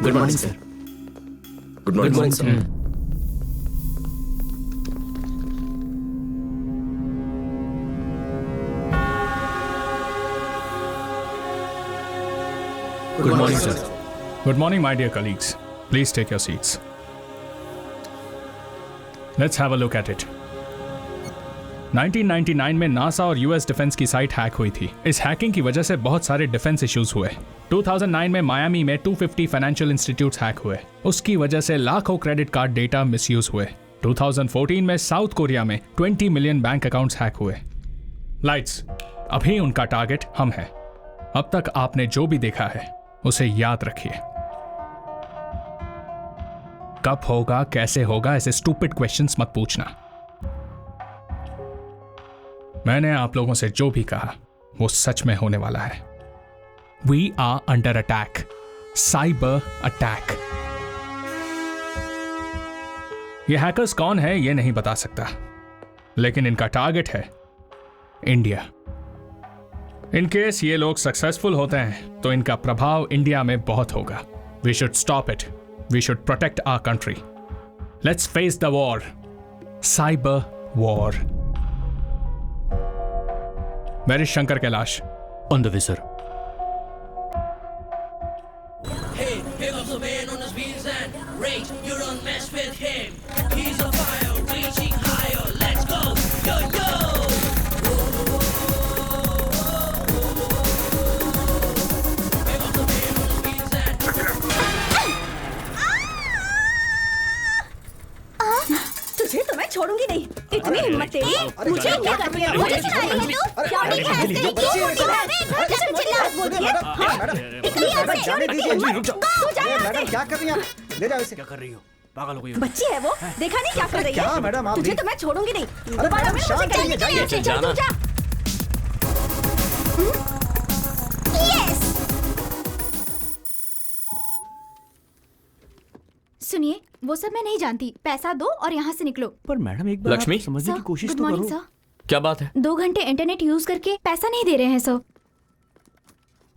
Good morning sir. Good morning sir. Good morning, sir. Good morning, my dear colleagues. Please take your seats. Let's have a look at it. 1999 में NASA और US defence की site hack हुई थी। इस hacking की वजह से बहुत सारे डिफेंस इश्यूज हुए। 2009 में मायामी में 250 फाइनेंशियल इंस्टीट्यूट्स हैक हुए। उसकी वजह से लाखों क्रेडिट कार्ड डेटा मिसयूज हुए। 2014 में साउथ कोरिया में 20 मिलियन बैंक अकाउंट्स हैक हुए। लाइट्स, अभी उनका टारगेट हम हैं। अब तक आपने जो भी देखा है उसे याद रखिए। कब होगा, कैसे होगा, ऐसे स्टूपिड क्वेश्चंस मत पूछना। मैंने आप लोगों से जो भी कहा वो सच में होने वाला है। We are under attack, cyber attack. ये हैकर्स कौन है ये नहीं बता सकता, लेकिन इनका टारगेट है इंडिया। इन केस ये लोग सक्सेसफुल होते हैं तो इनका प्रभाव इंडिया में बहुत होगा। We should stop it. We should protect our country. Let's face the war, cyber war. Where is Shankar Kailash? On the way sir. Hey, pick up the man on his wheels and rage. You don't mess with him. He's a fire, reaching higher. Let's go, yo yo. Pick up the man on his wheels and. तुझे तो मैं छोड़ूंगी नहीं। इतनी हिम्मत तेरी, मुझे क्या कर रही है? मुझे चिल्लाई है तू? क्या ठीक है? तेरी क्यों होती है? किसने चिल्ला बोलती है? हाँ? इतनी हिम्मत जाने दीजिए जी, रुक जाओ। तू जा यहाँ से। मैडम क्या कर रही हैं? ले जाओ इसे। क्या कर रही हो? पागल हो गई हो? बच्ची है वो, देखा नहीं क्या कर रही है? क्या मैडम, आप तुझे भी- तो मैं छोड़ूंगी नहीं। अरे दोबारा मैडम, मैं शांत मुझे रहिए, कहेंगी जाइए, नहीं, चल तू जा। यस। सुनिए, वो सब मैं नहीं जानती। पैसा दो और यहाँ से निकलो। पर मैडम एक बार आप लक्ष्मी? समझने की कोशिश गुड तो मॉर्निंग करो। सर। क्या बात है? 2 घंटे इंटरनेट यूज करके पैसा नहीं दे रहे हैं सर।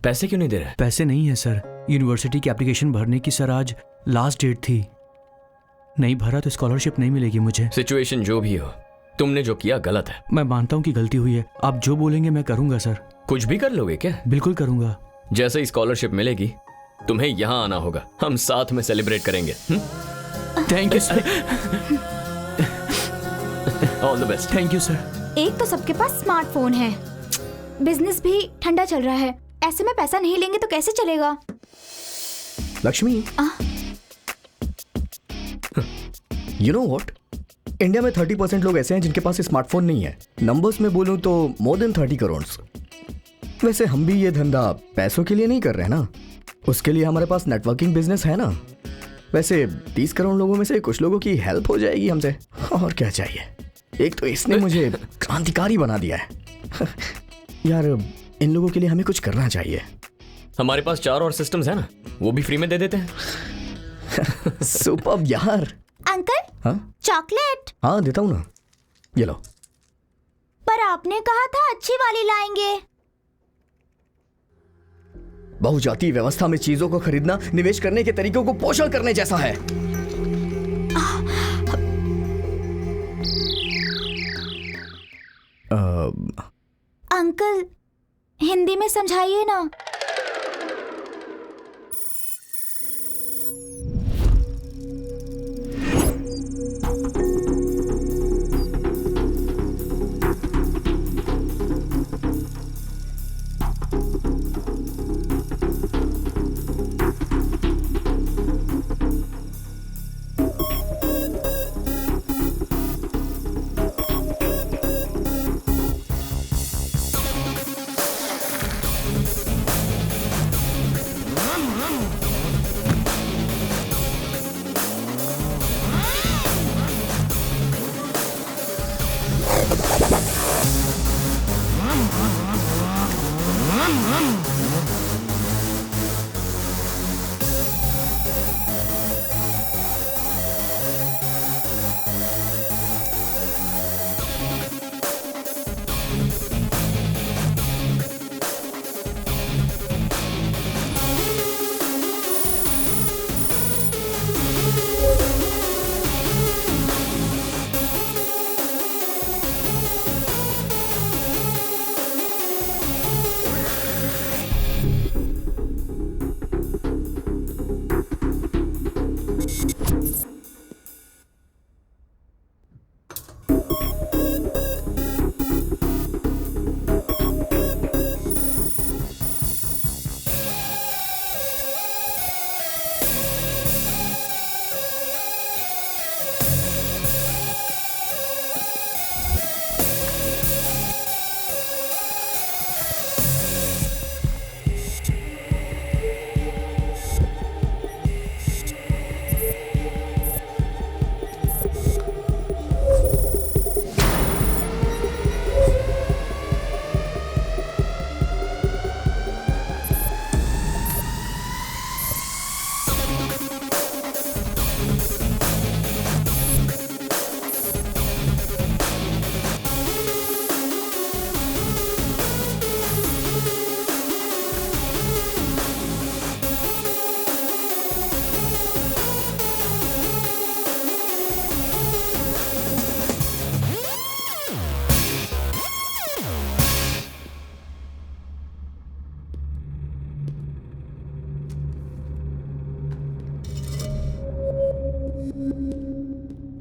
पैसे क्यों नहीं दे रहे? पैसे नहीं है सर। यूनिवर्सिटी की एप्लीकेशन भरने की सर आज लास्ट डेट थी। नहीं भरा तो स्कॉलरशिप नहीं मिलेगी मुझे। सिचुएशन जो भी हो, तुमने जो किया गलत है। मैं मानता हूँ कि गलती हुई है। आप जो बोलेंगे मैं करूंगा सर। कुछ भी कर लोगे क्या? बिल्कुल करूंगा। जैसे ही स्कॉलरशिप मिलेगी तुम्हें यहाँ आना होगा। हम साथ में सेलिब्रेट करेंगे। Thank you sir. All the best. Thank you sir. एक तो सबके पास स्मार्टफोन है, बिजनेस भी ठंडा चल रहा है। ऐसे में पैसा नहीं लेंगे तो कैसे चलेगा? Lakshmi, you know what, India में 30% लोग ऐसे हैं जिनके पास स्मार्टफोन नहीं है। नंबर्स में बोलूं तो मोर देन 30 करोड़। वैसे हम भी ये धंधा पैसों के लिए नहीं कर रहे हैं ना, उसके लिए हमारे पास नेटवर्किंग बिजनेस है ना। वैसे 30 करोड़ लोगों में से कुछ लोगों की हेल्प हो जाएगी हमसे, और क्या चाहिए। एक तो इसने मुझे क्रांतिकारी बना दिया है। यार, इन लोगों के लिए हमें कुछ करना चाहिए। हमारे पास 4 और सिस्टम्स है ना, वो भी फ्री में दे देते हैं। सुपर्ब यार। अंकल, हाँ चॉकलेट। हाँ, देता हूँ ना, ये लो। पर आपने कहा था अच्छी वाली लाएंगे। बहुजातीय व्यवस्था में चीजों को खरीदना निवेश करने के तरीकों को पोषण करने जैसा है। अंकल, हिंदी में समझाइए ना।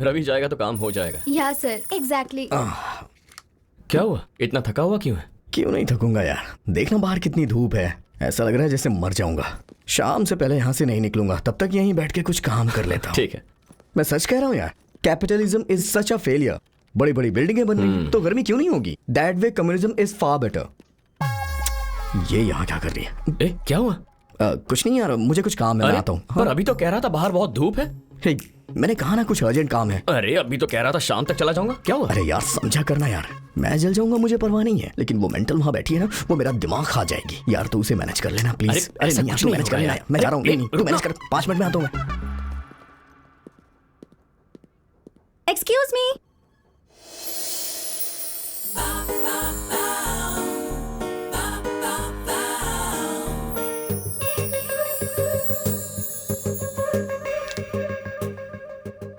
रवि जाएगा तो काम हो जाएगा। या सर, एग्जैक्टली। क्या हुआ, इतना थका हुआ क्यों है? क्यों नहीं थकूंगा यार, देखना बाहर कितनी धूप है, ऐसा लग रहा है जैसे मर जाऊंगा। शाम से पहले यहाँ से नहीं निकलूंगा, तब तक यहीं बैठ के कुछ काम कर लेता हूँ। ठीक है। मैं सच कह रहा हूँ यार, capitalism is such a failure. बड़ी बड़ी बिल्डिंगें बन रही तो गर्मी क्यों नहीं होगी? That way communism is far better. ये यहाँ क्या कर रही है? ए, क्या हुआ? कुछ नहीं यार, मुझे कुछ काम है, मैं आता हूँ। पर अभी तो कह रहा था बाहर बहुत धूप है। हे, मैंने कहा ना कुछ अर्जेंट काम है। अरे अभी तो कह रहा था शाम तक चला जाऊंगा, क्या हुआ? अरे यार समझा करना यार, मैं जल जाऊंगा मुझे परवाह नहीं है, लेकिन वो मेंटल वहां बैठी है ना, वो मेरा दिमाग खा जाएगी यार। तू उसे मैनेज कर लेना प्लीज। अरे नहीं यार, तू मैनेज कर लेना, मैं जा रहा हूँ। नहीं तू मैनेज कर, 5 मिनट में आता हूँ मैं। Excuse me.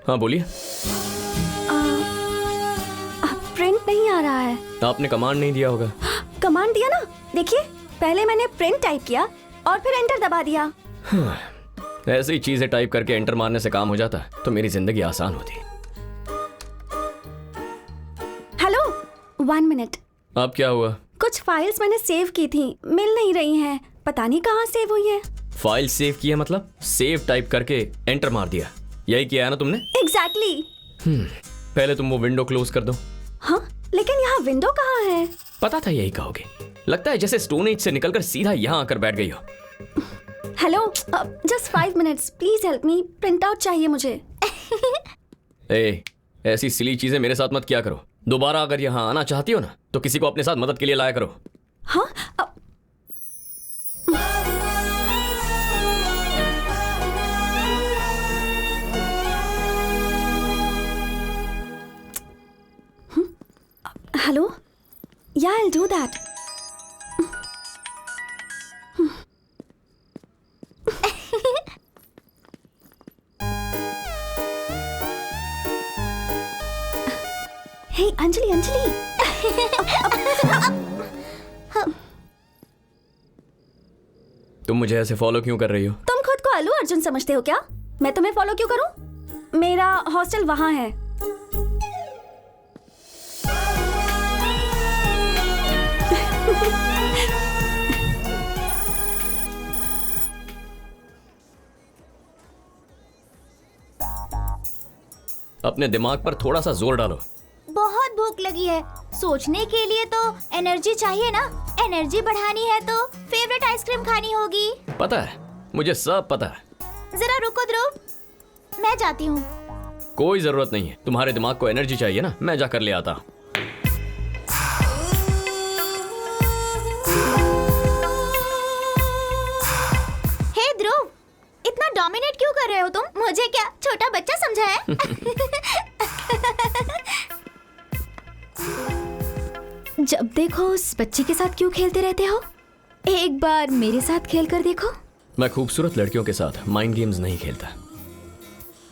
हाँ बोलिए। प्रिंट नहीं आ रहा है। आपने कमांड नहीं दिया होगा। कमांड दिया ना, देखिए पहले मैंने प्रिंट टाइप किया और फिर एंटर दबा दिया। ऐसी चीजें टाइप करके एंटर मारने से काम हो जाता तो मेरी जिंदगी आसान होती। Hello, 1 minute. अब क्या हुआ? कुछ फाइल्स मैंने सेव की थी, मिल नहीं रही हैं, पता नहीं कहाँ सेव हुई है। फाइल सेव किया मतलब सेव टाइप करके एंटर मार दिया, यही किया है ना तुमने? एग्जैक्टली। पहले तुम वो विंडो क्लोज कर दो। हाँ, लेकिन यहाँ विंडो कहाँ है? पता था यही कहोगे, लगता है जैसे स्टोन एज से निकलकर सीधा यहाँ आकर बैठ गई हो। Hello, just 5 minutes, please help me, print out चाहिए मुझे। ए, ऐसी सिली चीजें मेरे साथ मत किया करो। दोबारा अगर यहाँ आना चाहती हो ना तो किसी को अपने साथ मदद के लिए लाया करो। हाँ, hello, yeah, I'll do that. Hey, Anjali. तुम मुझे ऐसे फॉलो क्यों कर रही हो? तुम खुद को अल्लू अर्जुन समझते हो क्या? मैं तुम्हें फॉलो क्यों करूं? मेरा हॉस्टल वहां है। अपने दिमाग पर थोड़ा सा जोर डालो। बहुत भूख लगी है, सोचने के लिए तो एनर्जी चाहिए ना। एनर्जी बढ़ानी है तो फेवरेट आइसक्रीम खानी होगी। पता है, मुझे सब पता है। जरा रुको ध्रुव, मैं जाती हूँ। कोई जरूरत नहीं है, तुम्हारे दिमाग को एनर्जी चाहिए ना, मैं जाकर ले आता। हे ध्रुव, इतना डोमिनेट क्यों कर रहे हो तुम? मुझे क्या छोटा बच्चा समझा है? जब देखो उस बच्चे के साथ क्यों खेलते रहते हो? एक बार मेरे साथ खेल कर देखो। मैं खूबसूरत लड़कियों के साथ माइंड गेम्स नहीं खेलता।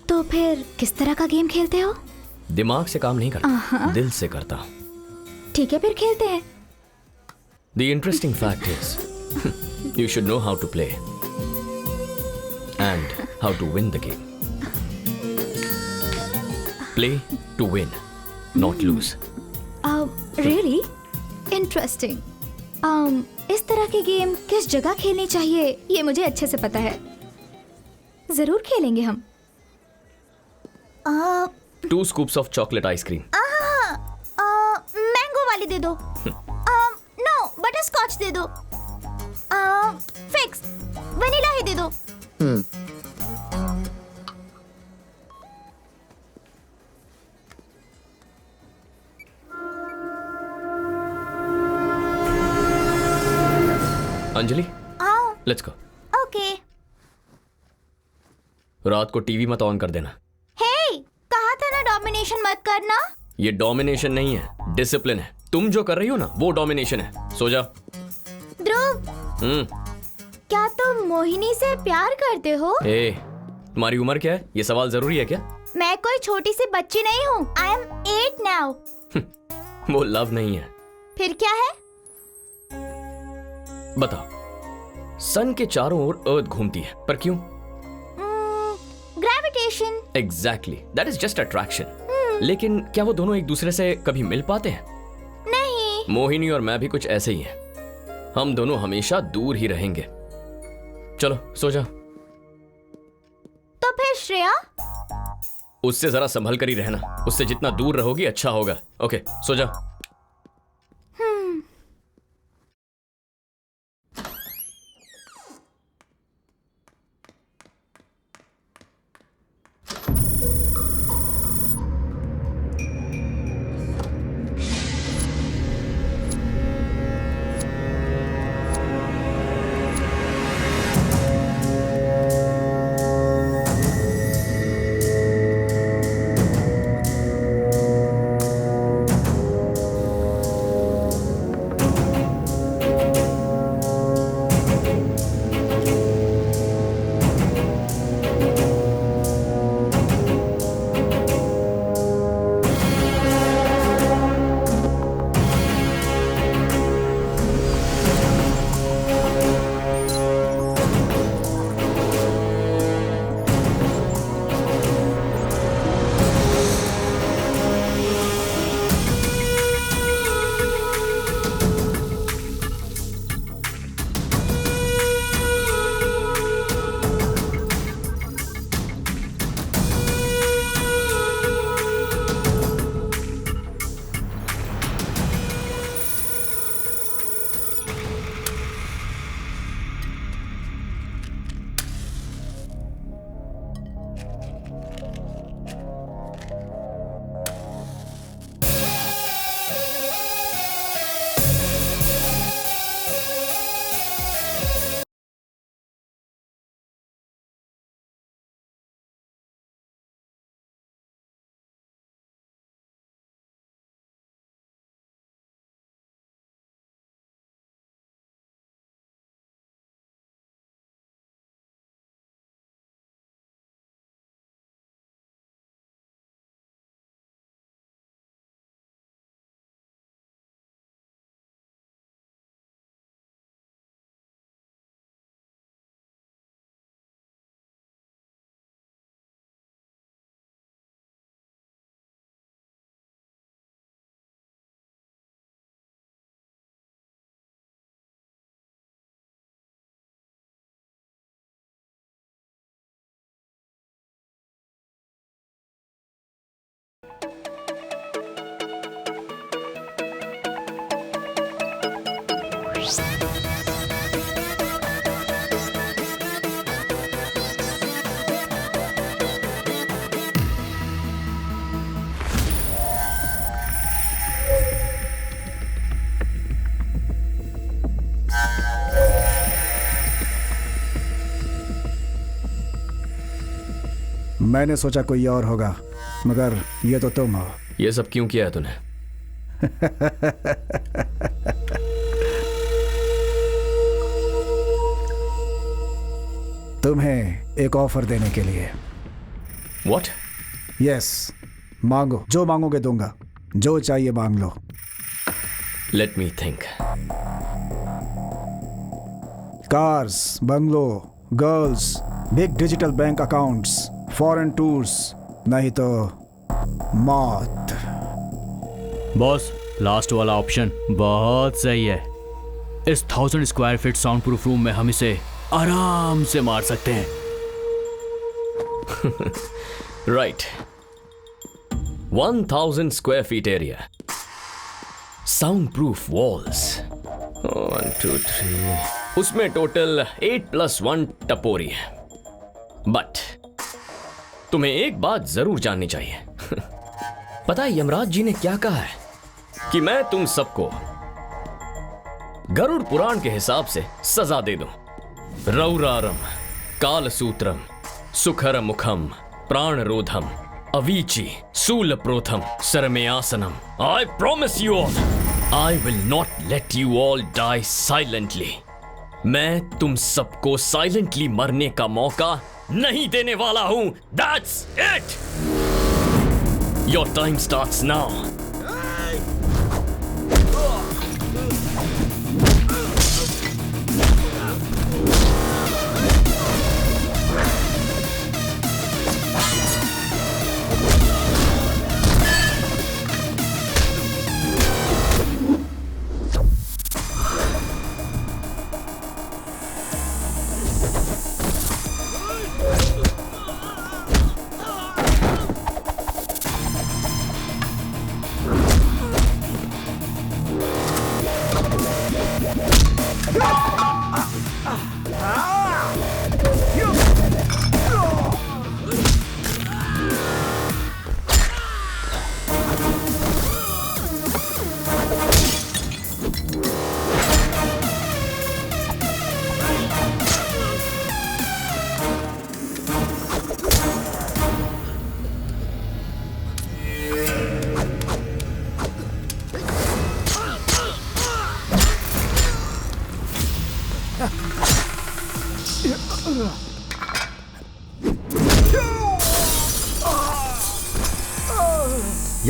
तो फिर किस तरह का गेम खेलते हो? दिमाग से काम नहीं करता, दिल से करता हूँ। ठीक है, फिर खेलते हैं। The interesting fact is, you should know how to play and how to win the game. Play to win, not lose. Really? Interesting. इस तरह के गेम किस जगह खेलनी चाहिए ये मुझे अच्छे से पता है। जरूर खेलेंगे हम। Two scoops of chocolate ice cream. Mango वाली दे दो। नो, बटर स्कॉच दे दो। फिक्स, वनीला ही दे दो। Anjali, let's go. ओके। रात को टीवी मत ऑन कर देना। हे, कहा था ना डोमिनेशन मत करना। ये डोमिनेशन नहीं है, डिसिप्लिन है। तुम जो कर रही हो ना वो डोमिनेशन है। सो जा। ध्रुव, क्या तुम मोहिनी से प्यार करते हो? ए, तुम्हारी उम्र क्या है? ये सवाल जरूरी है क्या? मैं कोई छोटी सी बच्ची नहीं हूँ। I am 8 now. वो लव नहीं है। फिर क्या है? बताओ। सन के चारों ओर अर्थ घूमती है, पर क्यों? Gravitation. Exactly, that is just attraction. लेकिन क्या वो दोनों एक दूसरे से कभी मिल पाते हैं? नहीं। मोहिनी और मैं भी कुछ ऐसे ही हैं। हम दोनों हमेशा दूर ही रहेंगे। चलो सो जा। तो फिर श्रेया? उससे जरा संभल कर ही रहना। उससे जितना दूर रहोगी अच्छा होगा। ओके, सो जा। मैंने सोचा कोई और होगा, मगर ये तो तुम हो। ये सब क्यों किया है तूने? तुम्हें एक ऑफर देने के लिए। What? यस, मांगो, जो मांगोगे दूंगा, जो चाहिए मांग लो। Let me think. Cars, bungalow, girls, big digital bank accounts, foreign tours, नहीं तो मौत। बॉस, लास्ट वाला ऑप्शन बहुत सही है। इस 1000 square feet sound proof room में हम इसे आराम से मार सकते हैं। Right. 1000 square feet area. Soundproof walls. 1, 2, 3. उसमें टोटल 8+1 टपोरी है। बट तुम्हें एक बात जरूर जाननी चाहिए। पता है यमराज जी ने क्या कहा है? कि मैं तुम सबको गरुड़ पुराण के हिसाब से सजा दे दूं। रौरारम, कालसूत्रम, सुखर मुखम, प्राणरोधम, Avicii, सूलप्रोथम, सरमेयासनम। I promise you all, I will not let you all die silently. मैं तुम सबको साइलेंटली मरने का मौका नहीं देने वाला हूं। That's it. Your time starts now.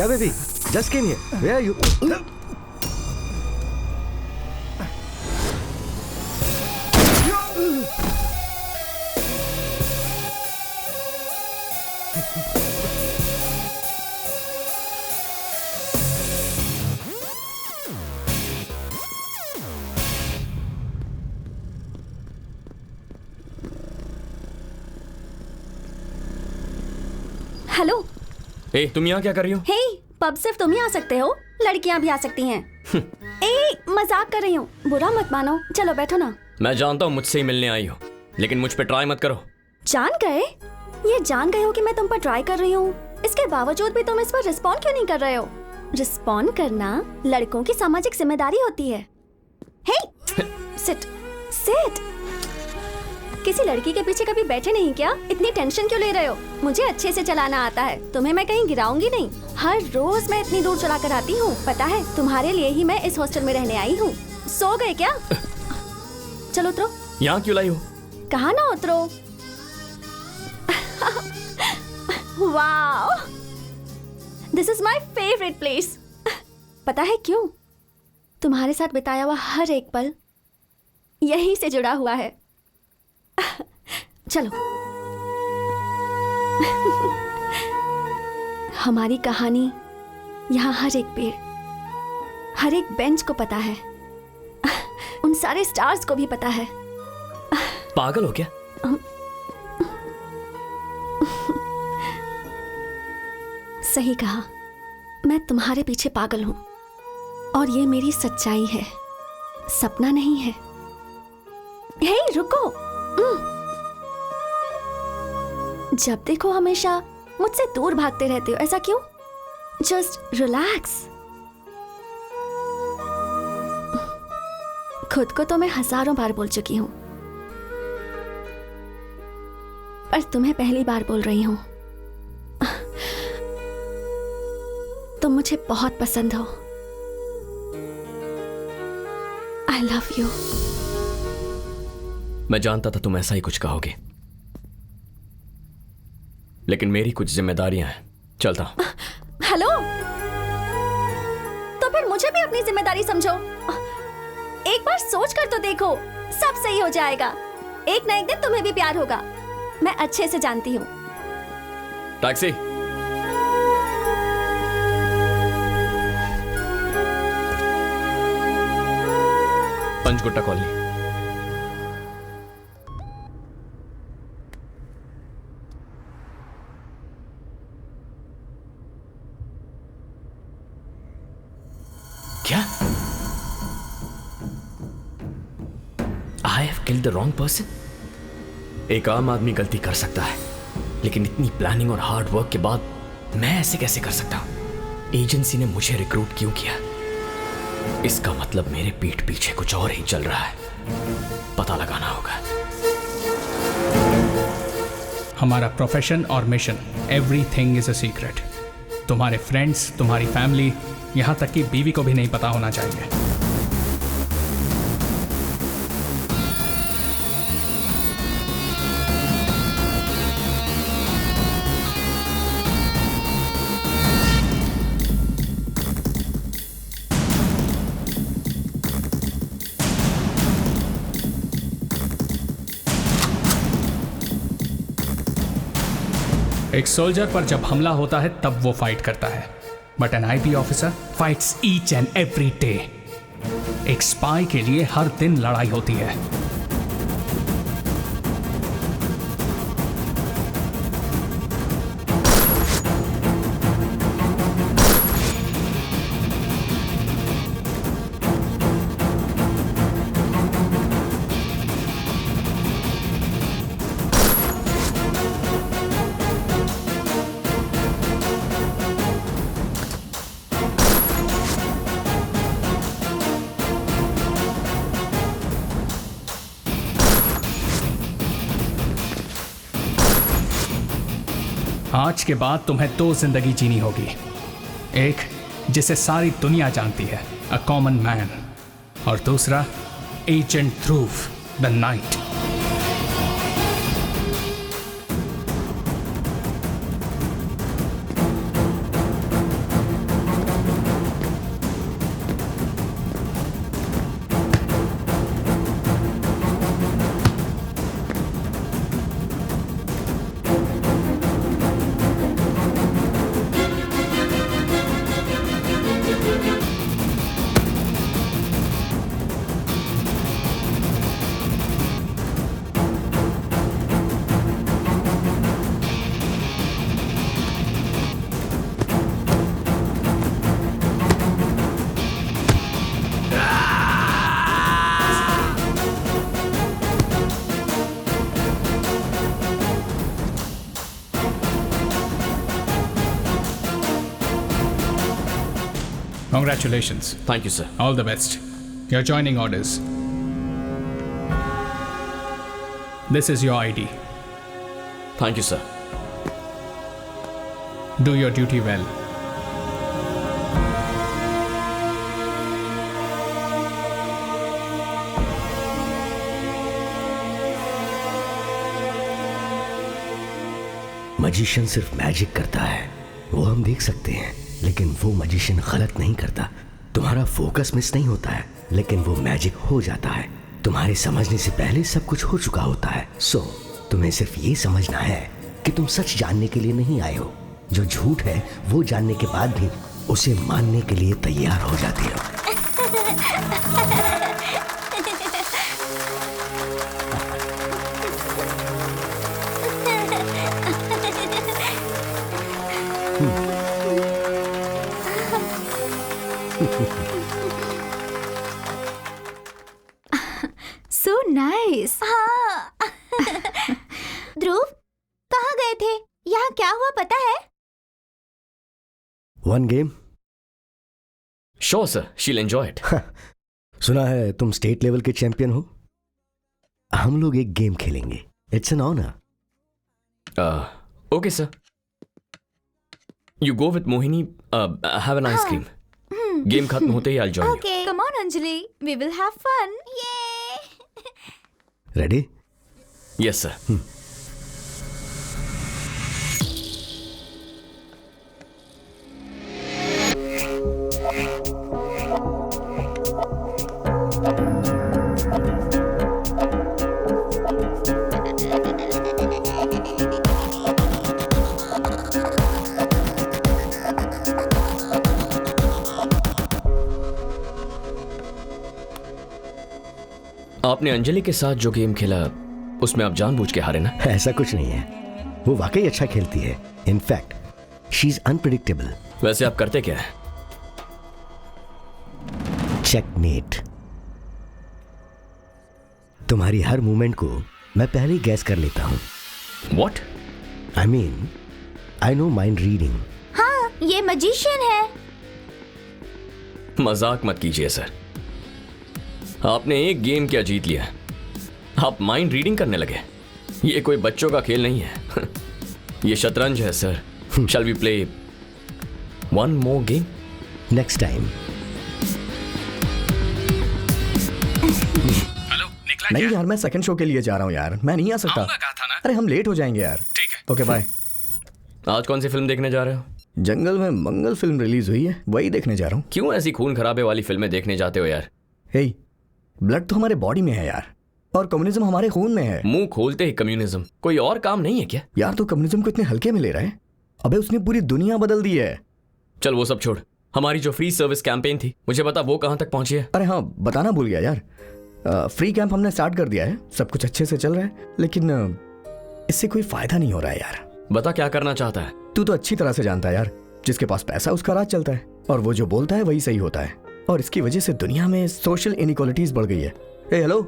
Yeah, baby. Just came here. Where are you? Hello. ए, तुम यहाँ क्या कर रही हो? हे, पब सिर्फ तुम ही आ सकते हो, लड़कियां भी आ सकती हैं। ए, मजाक कर रही हूँ, बुरा मत मानो। चलो बैठो ना। मैं जानता हूँ मुझसे ही मिलने आई हो, लेकिन मुझ पे ट्राई मत करो। जान गए? ये जान गए हो कि मैं तुम पर ट्राई कर रही हूँ, इसके बावजूद भी तुम इस पर रिस्पॉन्ड क्यों नहीं कर रहे हो? रिस्पॉन्ड करना लड़कों की सामाजिक जिम्मेदारी होती है। हे, सिट सिट। किसी लड़की के पीछे कभी बैठे नहीं क्या? इतनी टेंशन क्यों ले रहे हो? मुझे अच्छे से चलाना आता है, तुम्हें मैं कहीं गिराऊंगी नहीं। हर रोज मैं इतनी दूर चला कर आती हूँ, पता है? तुम्हारे लिए ही मैं इस हॉस्टल में रहने आई हूँ। सो गए क्या? चलो उतरो। यहाँ क्यों लाई हो? कहा ना उतरो। Wow, this is my favourite place. पता है क्यों? तुम्हारे साथ बिताया हुआ हर एक पल यहीं से जुड़ा हुआ है। चलो। हमारी कहानी यहाँ हर एक पेड़, हर एक बेंच को पता है, उन सारे स्टार्स को भी पता है। पागल हो क्या? सही कहा, मैं तुम्हारे पीछे पागल हूं, और ये मेरी सच्चाई है, सपना नहीं है। हे, रुको। जब देखो हमेशा मुझसे दूर भागते रहते हो, ऐसा क्यों? Just relax. खुद को तो मैं हजारों बार बोल चुकी हूं, पर तुम्हें पहली बार बोल रही हूं। तुम मुझे बहुत पसंद हो। I love you. मैं जानता था तुम ऐसा ही कुछ कहोगे, लेकिन मेरी कुछ जिम्मेदारियां हैं। चलता हूं। हेलो, तो फिर मुझे भी अपनी जिम्मेदारी समझो। एक बार सोच कर तो देखो, सब सही हो जाएगा। एक ना एक दिन तुम्हें भी प्यार होगा, मैं अच्छे से जानती हूँ। टैक्सी। पंचगुट्टा कॉलोनी। क्या? I have killed the wrong person? एक आम आदमी गलती कर सकता है, लेकिन इतनी प्लानिंग और हार्ड वर्क के बाद मैं ऐसे कैसे कर सकता हूं? एजेंसी ने मुझे रिक्रूट क्यों किया? इसका मतलब मेरे पीठ पीछे कुछ और ही चल रहा है। पता लगाना होगा। हमारा प्रोफेशन और mission, everything is a secret. तुम्हारे फ्रेंड्स, तुम्हारी फैमिली, यहाँ तक कि बीवी को भी नहीं पता होना चाहिए। एक सोल्जर पर जब हमला होता है तब वो फाइट करता है, but N IP officer fights each and every day. एक स्पाई के लिए हर दिन लड़ाई होती है। आज के बाद तुम्हें दो जिंदगी जीनी होगी। एक जिसे सारी दुनिया जानती है, अ कॉमन मैन, और दूसरा agent Dhruv the night. Congratulations. Thank you sir. All the best. Your joining orders. This is your ID. Thank you sir. Do your duty well. Magician सिर्फ मैजिक करता है, वो हम देख सकते हैं, लेकिन वो मजिशियन गलत नहीं करता. तुम्हारा फोकस मिस नहीं होता है, लेकिन वो मैजिक हो जाता है. तुम्हारे समझने से पहले सब कुछ हो चुका होता है. सो तुम्हें सिर्फ ये समझना है कि तुम सच जानने के लिए नहीं आए हो. जो झूठ है वो जानने के बाद भी उसे मानने के लिए तैयार हो जाते हो. So nice. हाँ. ध्रुव, कहाँ गए थे? यहाँ क्या हुआ पता है? One game. श्योर सर, शील एंजॉय इट. सुना है तुम स्टेट लेवल के चैंपियन हो. हम लोग एक गेम खेलेंगे. It's an honour. Okay sir. You go with Mohini. Have an ice cream. Game खत्म होते ही I join you. Okay. Come on, Anjali. We will have fun. Yay! Ready? Yes sir. आपने अंजलि के साथ जो गेम खेला उसमें आप जानबूझ के हारे ना? ऐसा कुछ नहीं है, वो वाकई अच्छा खेलती है. In fact she is unpredictable. वैसे आप करते क्या है? चेकमेट. तुम्हारी हर मूवमेंट को मैं पहले ही गैस कर लेता हूं. What? I mean I know mind reading. हाँ, ये मजिशियन है. मजाक मत कीजिए सर. आपने एक गेम क्या जीत लिया, आप माइंड रीडिंग करने लगे. ये कोई बच्चों का खेल नहीं है. ये शतरंज है sir. Shall we play one more game? Next time. Hello, निकला नहीं क्या? यार, मैं सेकंड शो के लिए जा रहा हूँ यार, मैं नहीं आ सकता. आऊंगा कहा था ना. अरे हम लेट हो जाएंगे यार. ठीक है. Okay bye. आज कौन सी फिल्म देखने जा रहे हो? जंगल में मंगल फिल्म रिलीज हुई है, वही देखने जा रहा हूँ. क्यों ऐसी खून खराबे वाली फिल्में देखने जाते हो यार? हे, ब्लड तो हमारे बॉडी में है यार, और कम्युनिज्म हमारे खून में है. मुंह खोलते ही कम्युनिज्म. कोई और काम नहीं है क्या? यार तो कम्युनिज्म को इतने हल्के में ले रहा है. अबे उसने पूरी दुनिया बदल दी है. चल वो सब छोड़. हमारी जो फ्री सर्विस कैंपेन थी, मुझे बता वो कहां तक पहुंची है? अरे हाँ, बताना भूल गया यार. फ्री कैंप हमने स्टार्ट कर दिया है, सब कुछ अच्छे से चल रहा है, लेकिन इससे कोई फायदा नहीं हो रहा है यार. बता क्या करना चाहता है? तू तो अच्छी तरह से जानता है यार, जिसके पास पैसा उसका राज चलता है, और वो जो बोलता है वही सही होता है. और इसकी वजह से दुनिया में सोशल इनइक्वालिटीज बढ़ गई है. ए हेलो,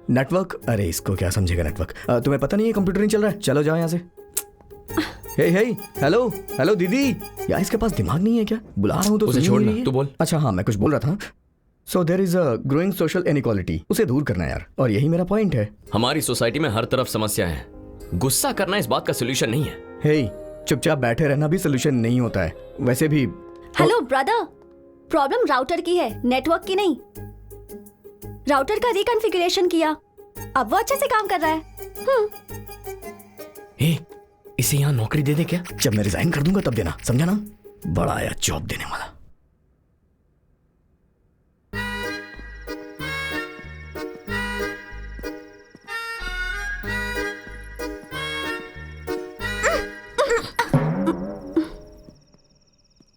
नेटवर्क. अरे इसको क्या समझेगा नेटवर्क. तुम्हें पता नहीं है कंप्यूटर नहीं चल रहा है. चलो जाओ यहाँ से. हे हे, हेलो हेलो दीदी. यार इसके पास दिमाग नहीं है क्या? बुला रहा हूँ तो उसे सुन ही छोड़ नहीं ना, रही है. तू बोल. अच्छा हाँ, मैं कुछ बोल रहा था. So there is a growing social inequality, उसे दूर करना है यार, और यही मेरा पॉइंट है. हमारी सोसाइटी में हर तरफ समस्या है. गुस्सा करना इस बात का सोल्यूशन नहीं है. हे, चुपचाप बैठे रहना भी सोल्यूशन नहीं होता है. वैसे भी हेलो ब्रदर, प्रॉब्लम राउटर की है, नेटवर्क की नहीं. राउटर का रिकॉन्फ़िगरेशन किया, अब वो अच्छे से काम कर रहा है. ए, इसे यहाँ नौकरी दे दे क्या? जब मैं रिजाइन कर दूंगा तब देना, समझा ना? बड़ा आया जॉब देने वाला.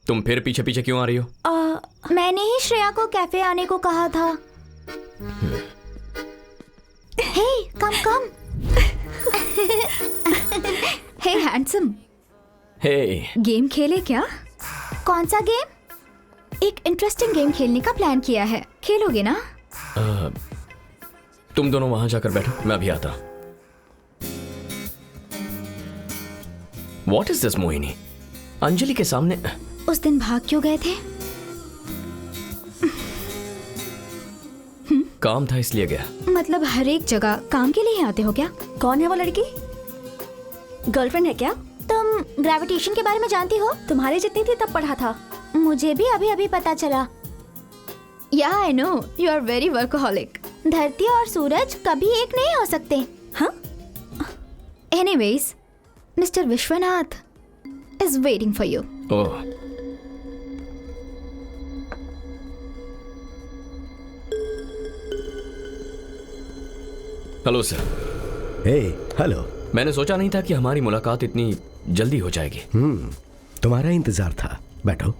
तुम फिर पीछे पीछे क्यों आ रही हो? मैंने ही श्रेया को कैफे आने को कहा था. हे, कम. हे हैंडसम, हे, गेम खेले क्या? कौन सा गेम? एक इंटरेस्टिंग गेम खेलने का प्लान किया है, खेलोगे ना? तुम दोनों वहां जाकर बैठो, मैं अभी आता. What is this Mohini? Anjali के सामने. उस दिन भाग क्यों गए थे? काम था इसलिए गया। मतलब हर एक जगह काम के लिए ही आते हो क्या? कौन है वो लड़की? गर्लफ्रेंड है क्या? तुम ग्रेविटेशन के बारे में जानती हो? तुम्हारी जितनी थी तब पढ़ा था। मुझे भी अभी अभी पता चला। Yeah I know you are very workaholic. धरती और सूरज कभी एक नहीं हो सकते। हाँ? Anyways, mister Vishwanath is waiting for you. Oh, hello sir. Hey hello. मैंने सोचा नहीं था कि हमारी मुलाकात इतनी जल्दी हो जाएगी। तुम्हारा इंतजार था, बैठो।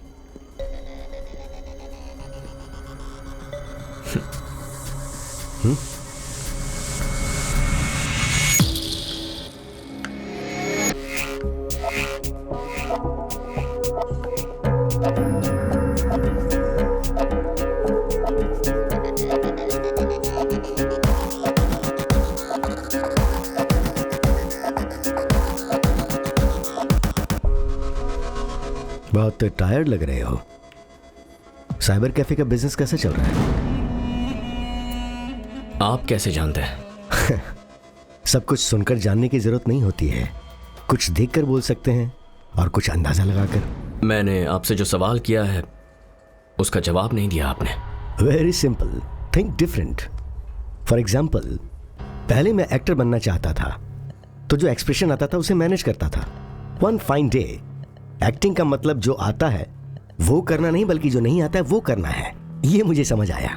बहुत टायर्ड लग रहे हो। साइबर कैफे का बिजनेस कैसा चल रहा है? आप कैसे जानते हैं? सब कुछ सुनकर जानने की जरूरत नहीं होती है, कुछ देखकर बोल सकते हैं और कुछ अंदाजा लगाकर। मैंने आपसे जो सवाल किया है उसका जवाब नहीं दिया आपने। Very simple, think different. For example, पहले मैं एक्टर बनना चाहता था, तो जो एक्सप्रेशन आता था उसे मैनेज करता था। वन फाइन डे एक्टिंग का मतलब जो आता है वो करना नहीं, बल्कि जो नहीं आता है वो करना है। ये मुझे समझ आया।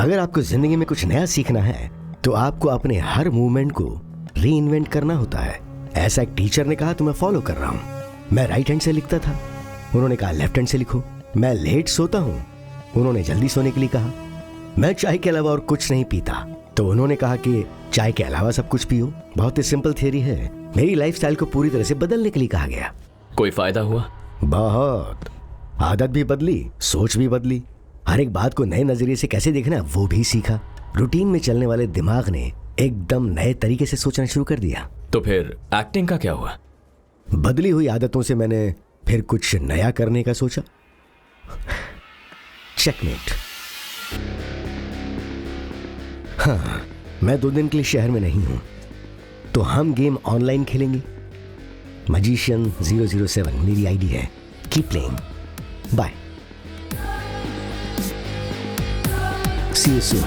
अगर आपको जिंदगी में कुछ नया सीखना है तो आपको अपने हर मूवमेंट को री इन्वेंट करना होता है। ऐसा एक टीचर ने कहा तो मैं फॉलो कर रहा हूं। मैं राइट हैंड से लिखता था, उन्होंने कहा लेफ्ट हैंड से लिखो। मैं लेट सोता हूं, उन्होंने जल्दी सोने के लिए कहा। मैं चाय के अलावा और कुछ नहीं पीता, तो उन्होंने कहा कि चाय के अलावा सब कुछ पियो। बहुत ही सिंपल थियरी है। मेरी लाइफस्टाइल को पूरी तरह से बदलने के लिए कहा गया। कोई फायदा हुआ? बहुत। आदत भी बदली, सोच भी बदली। हर एक बात को नए नजरिए से कैसे देखना है वो भी सीखा। रूटीन में चलने वाले दिमाग ने एकदम नए तरीके से सोचना शुरू कर दिया। तो फिर एक्टिंग का क्या हुआ? बदली हुई आदतों से मैंने फिर कुछ नया करने का सोचा। चेकमेट। हाँ, मैं 2 दिन के लिए शहर में नहीं हूं, तो हम गेम ऑनलाइन खेलेंगे। मजिशियन 007 मेरी आईडी है। Keep playing. Bye. See you soon.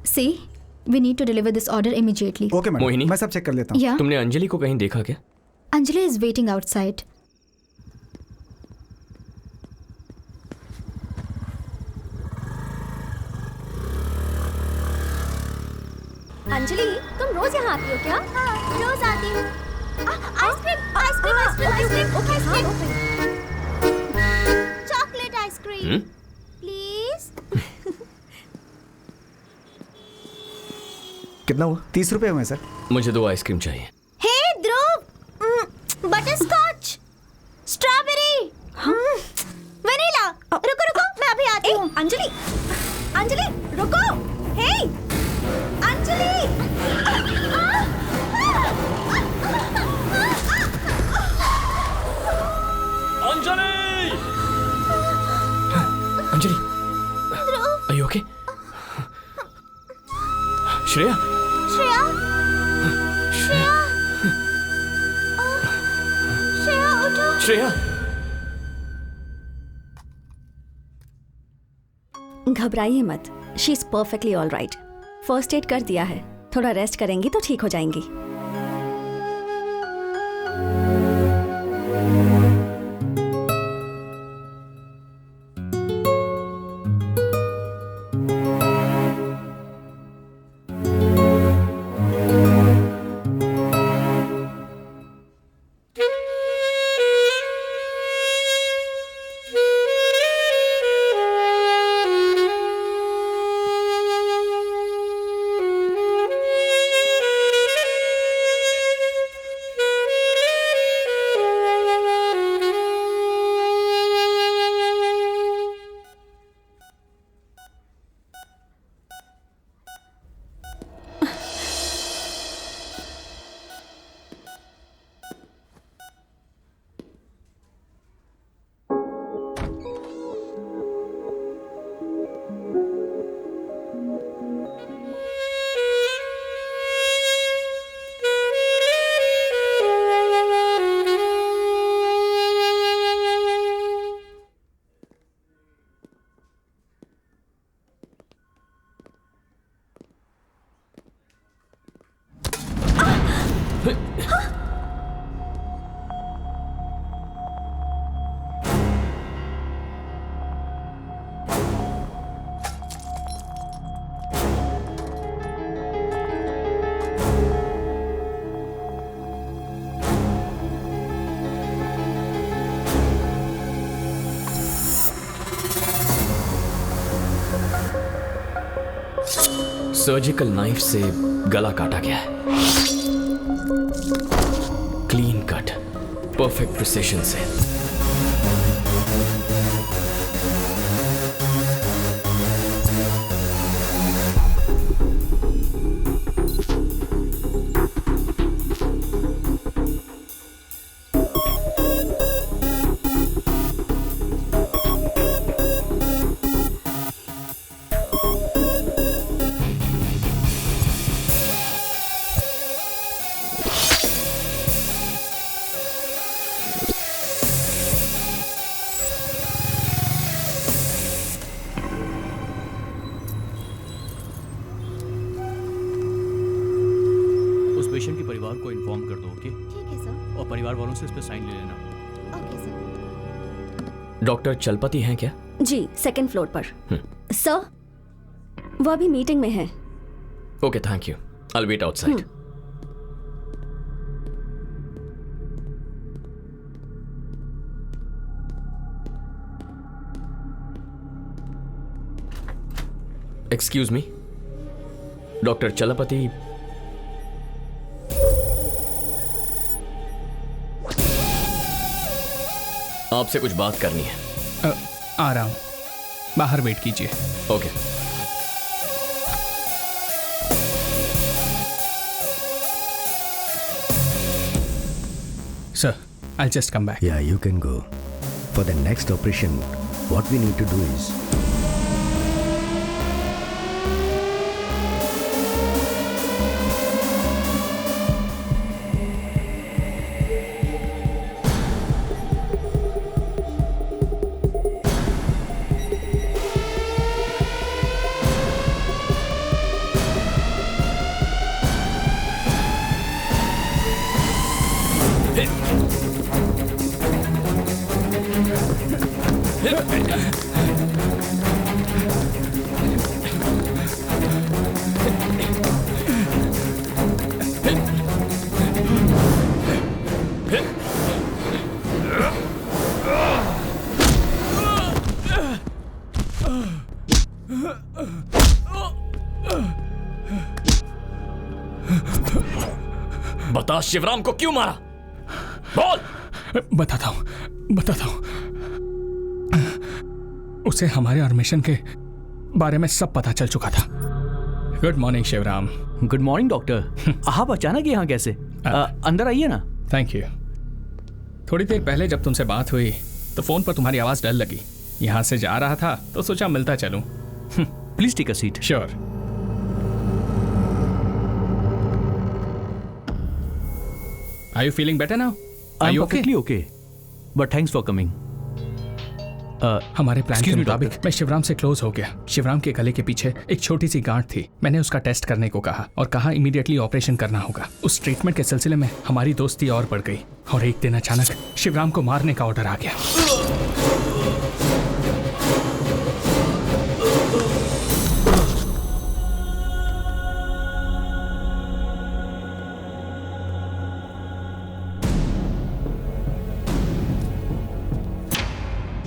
See, we need to deliver this order immediately. Okay madam, Mohini? मैं सब चेक कर लेता हूँ। Yeah, तुमने अंजलि को कहीं देखा क्या? Anjali is waiting outside. Anjali, तुम रोज यहाँ आती हो क्या? हाँ, रोज आती हूँ। Ice cream, ice cream, ice cream, ice cream, chocolate ice cream, please. कितना हुआ? 30 रुपए हुए सर। मुझे 2 आइसक्रीम चाहिए। हे ध्रुव, बटर स्कॉच, स्ट्रॉबेरी, वनीला। रुको रुको, मैं अभी आती हूँ। अंजलि, अंजलि, रुको। हे, Anjali. Anjali! Anjali, are you okay? Shreya, Shreya, Shreya, Shreya उठो। श्रेया। घबराइए मत, she is perfectly all right. First aid कर दिया है, थोड़ा रेस्ट करेंगी तो ठीक हो जाएंगी। सर्जिकल नाइफ से गला काटा गया है। क्लीन कट, परफेक्ट प्रिसिशन से। पेशेंट के परिवार को इन्फॉर्म कर दो, ओके? ठीक है सर। और परिवार वालों से इस पे साइन ले लेना। Okay sir. डॉक्टर चलपति हैं क्या? जी, सेकंड फ्लोर पर। सर, वो अभी मीटिंग में है। Okay, thank you. I will wait outside. Excuse me, doctor Chalapati. आपसे कुछ बात करनी है। आ रहा हूं, बाहर वेट कीजिए। Okay. Sir, I'll just come back. Yeah, you can go. For the next operation, what we need to do is बता, शिवराम को क्यों मारा? बोल। बताता हूं। उसे हमारे और मिशन के बारे में सब पता चल चुका था। Good morning Shivaram. Good morning doctor. आप अचानक यहाँ कैसे? अंदर आइए ना। Thank you. थोड़ी देर पहले जब तुमसे बात हुई तो फोन पर तुम्हारी आवाज डर लगी। यहाँ से जा रहा था तो सोचा मिलता चलूं। Please take a seat. Sure. Are you feeling better now? Are I'm you perfectly okay? But thanks for coming. हमारे प्लान के मुताबिक मैं शिवराम से क्लोज हो गया। शिवराम के गले के पीछे एक छोटी सी गांठ थी। मैंने उसका टेस्ट करने को कहा और कहा इमीडिएटली ऑपरेशन करना होगा। उस ट्रीटमेंट के सिलसिले में हमारी दोस्ती और बढ़ गई और एक दिन अचानक शिवराम को मारने का ऑर्डर आ गया।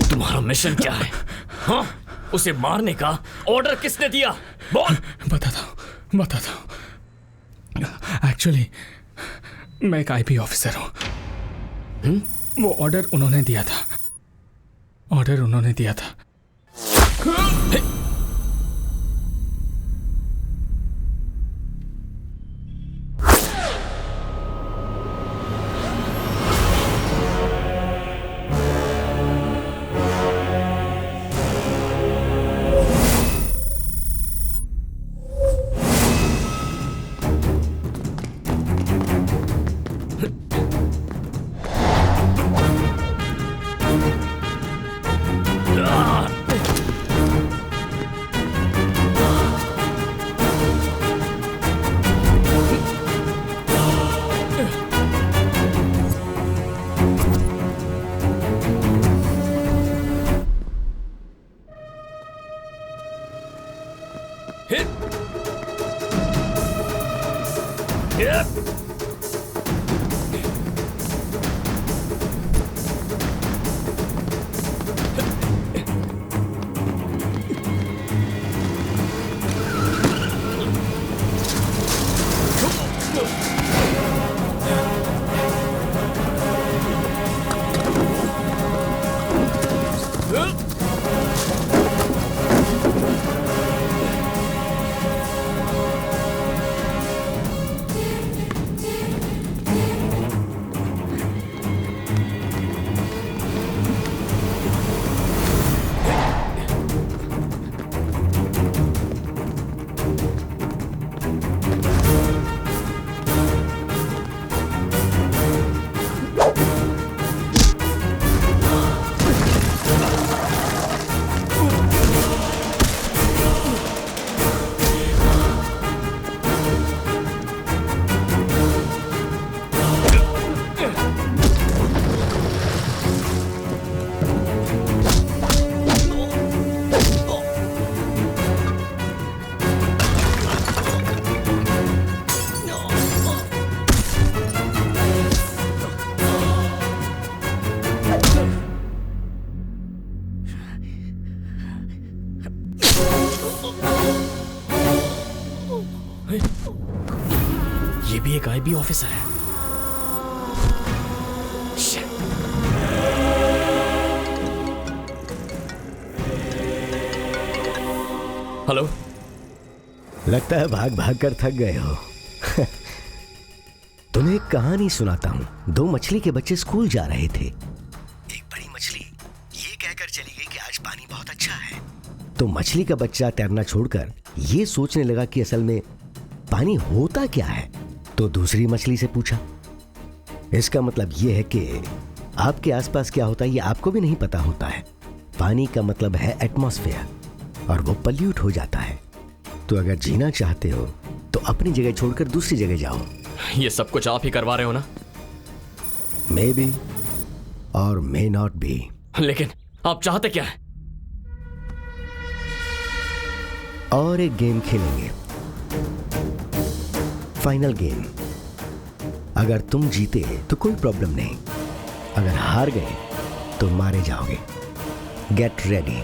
तुम्हारा मिशन क्या है? हाँ? उसे मारने का ऑर्डर किसने दिया? बोल। बताता हूँ। एक्चुअली मैं एक आईपी ऑफिसर हूँ। वो ऑर्डर उन्होंने दिया था। ये भी एक आईबी ऑफिसर है। हेलो। लगता है भाग भाग कर थक गए हो। तुम्हें एक कहानी सुनाता हूँ। दो मछली के बच्चे स्कूल जा रहे थे। एक बड़ी मछली ये कहकर चली गई कि आज पानी बहुत अच्छा है। तो मछली का बच्चा तैरना छोड़कर ये सोचने लगा कि असल में पानी होता क्या है। तो दूसरी मछली से पूछा। इसका मतलब ये है कि आपके आसपास क्या होता है ये आपको भी नहीं पता होता है। पानी का मतलब है एटमॉस्फेयर और वो पल्यूट हो जाता है। तो अगर जीना चाहते हो तो अपनी जगह छोड़कर दूसरी जगह जाओ। ये सब कुछ आप ही करवा रहे हो ना? मे बी और मे नॉट बी। लेकिन आप चाहते क्या है? और एक गेम खेलेंगे, फाइनल गेम। अगर तुम जीते तो कोई प्रॉब्लम नहीं, अगर हार गए तो मारे जाओगे। Get ready.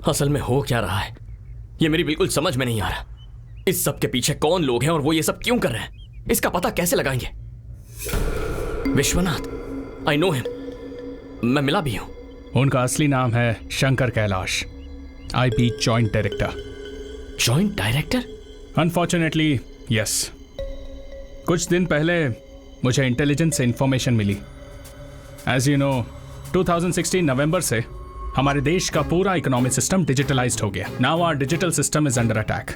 असल में हो क्या रहा है ये मेरी बिल्कुल समझ में नहीं आ रहा। इस सब के पीछे कौन लोग हैं और वो ये सब क्यों कर रहे हैं, इसका पता कैसे लगाएंगे? विश्वनाथ, आई नो हिम, मैं मिला भी हूं। उनका असली नाम है Shankar Kailash, IP joint director. Joint director? Unfortunately yes. कुछ दिन पहले मुझे इंटेलिजेंस से इंफॉर्मेशन मिली। एज यू नो 2016 नवंबर से हमारे देश का पूरा इकोनॉमिक सिस्टम डिजिटलाइज्ड हो गया। Now our digital system is under attack.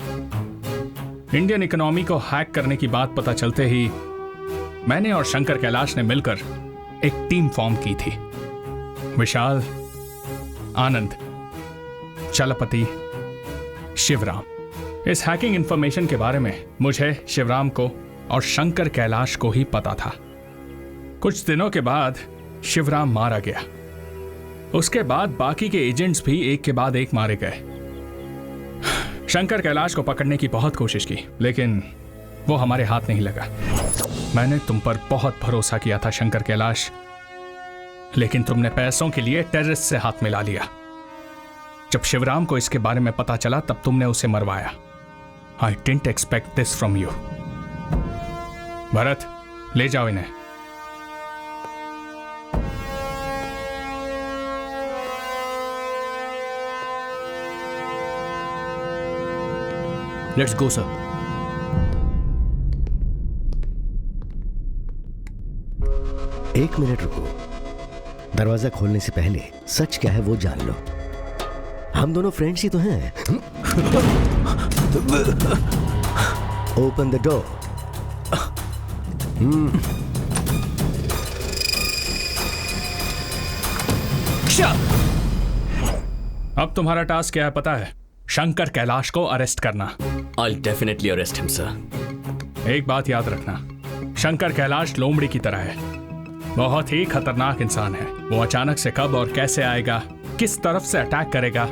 Indian economy को हैक करने की बात पता चलते ही मैंने और शंकर कैलाश ने मिलकर एक टीम फॉर्म की थी। विशाल, आनंद, चलपति, शिवराम। इस हैकिंग इंफॉर्मेशन के बारे में मुझे, शिवराम को और शंकर कैलाश को ही पता था। कुछ दिनों के बाद शिवराम मारा गया। उसके बाद बाकी के एजेंट्स भी एक के बाद एक मारे गए। शंकर कैलाश को पकड़ने की बहुत कोशिश की लेकिन वो हमारे हाथ नहीं लगा। मैंने तुम पर बहुत भरोसा किया था शंकर कैलाश, लेकिन तुमने पैसों के लिए टेररिस्ट से हाथ मिला लिया। जब शिवराम को इसके बारे में पता चला तब तुमने उसे मरवाया। I didn't expect this from you. Bharat, ले जाओ इन्हें। Let's go sir. एक मिनट रुको। दरवाजा खोलने से पहले सच क्या है वो जान लो। हम दोनों फ्रेंड्स ही तो हैं। Open the door. अब तुम्हारा टास्क क्या है पता है? शंकर कैलाश को अरेस्ट करना। I'll definitely arrest him, sir. एक बात याद रखना, शंकर कैलाश लोमड़ी की तरह है, बहुत ही खतरनाक इंसान है। वो अचानक से कब और कैसे आएगा, किस तरफ से अटैक करेगा,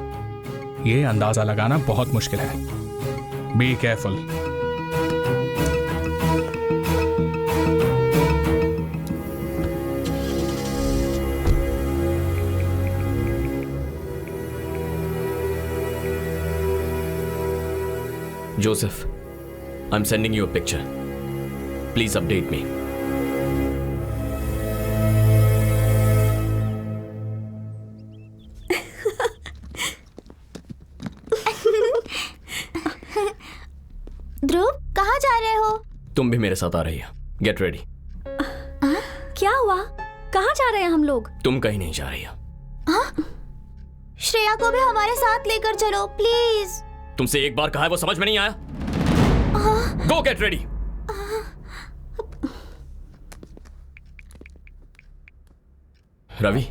ये अंदाजा लगाना बहुत मुश्किल है। Be careful. Joseph, I'm sending you a picture. Please update me. ध्रुव, कहाँ जा रहे हो? तुम भी मेरे साथ आ रही हो। Get ready. क्या हुआ? कहाँ जा रहे हैं हम लोग? तुम कहीं नहीं जा रही हो। श्रेया को भी हमारे साथ लेकर चलो प्लीज। तुमसे एक बार कहा है, वो समझ में नहीं आया? Go get ready. रवि,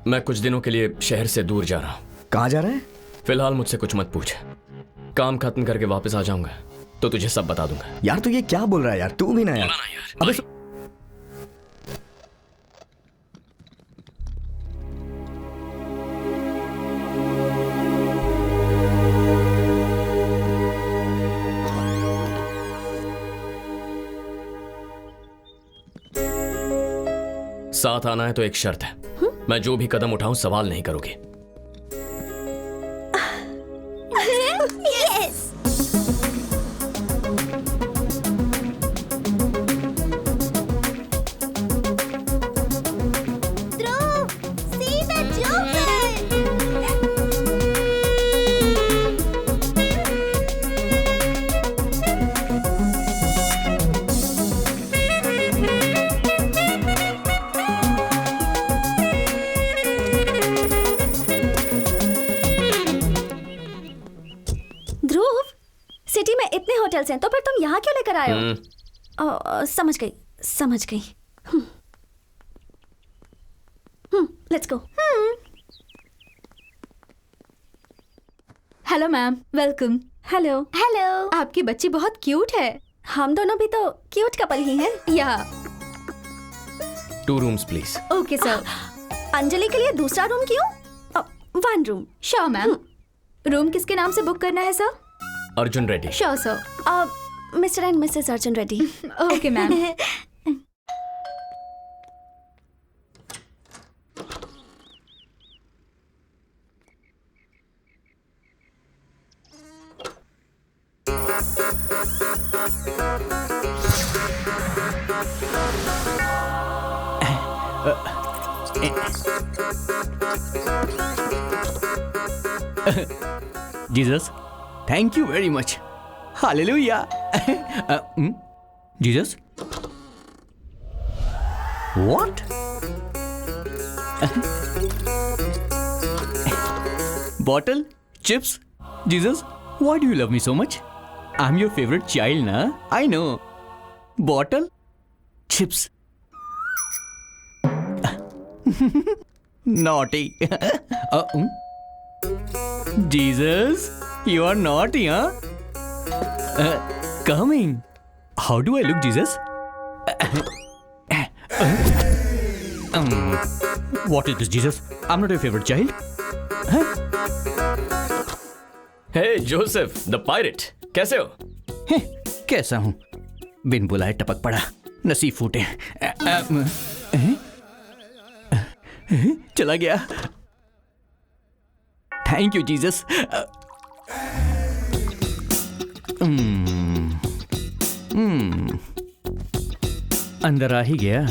मैं कुछ दिनों के लिए शहर से दूर जा रहा हूँ। कहाँ जा रहे हैं? फिलहाल मुझसे कुछ मत पूछ। काम खत्म करके वापस आ जाऊंगा तो तुझे सब बता दूंगा। यार तू ये क्या बोल रहा है यार? तू भी ना यार। अबे साथ आना है तो एक शर्त है, मैं जो भी कदम उठाऊं सवाल नहीं करोगे। सिटी में इतने होटल्स हैं तो फिर तुम यहाँ क्यों लेकर आए हो? समझ गई। Let's go. Hello ma'am, welcome. Hello. Hello. आपकी बच्ची बहुत क्यूट है। हम दोनों भी तो क्यूट कपल ही हैं। या 2 rooms please. Okay sir. Anjali के लिए दूसरा रूम क्यों? 1 रूम। Sure ma'am. रूम किसके नाम से बुक करना है sir? Arjun Reddy. Sure sir. Mister and missus Arjun Reddy. Okay ma'am. Jesus, thank you very much. Hallelujah. Jesus, what? Bottle, chips? Jesus, why do you love me so much? I am your favourite child ना? I know. Bottle, chips, naughty. Jesus, you are naughty, huh? Coming. How do I look, Jesus? What is this, Jesus? I'm not your favorite child. Huh? Hey, Joseph, the pirate. कैसे हो? कैसा हूँ? बिन बुलाए टपक पड़ा, नसीब फूटे। चला गया। Thank you Jesus. अंदर आ ही गया।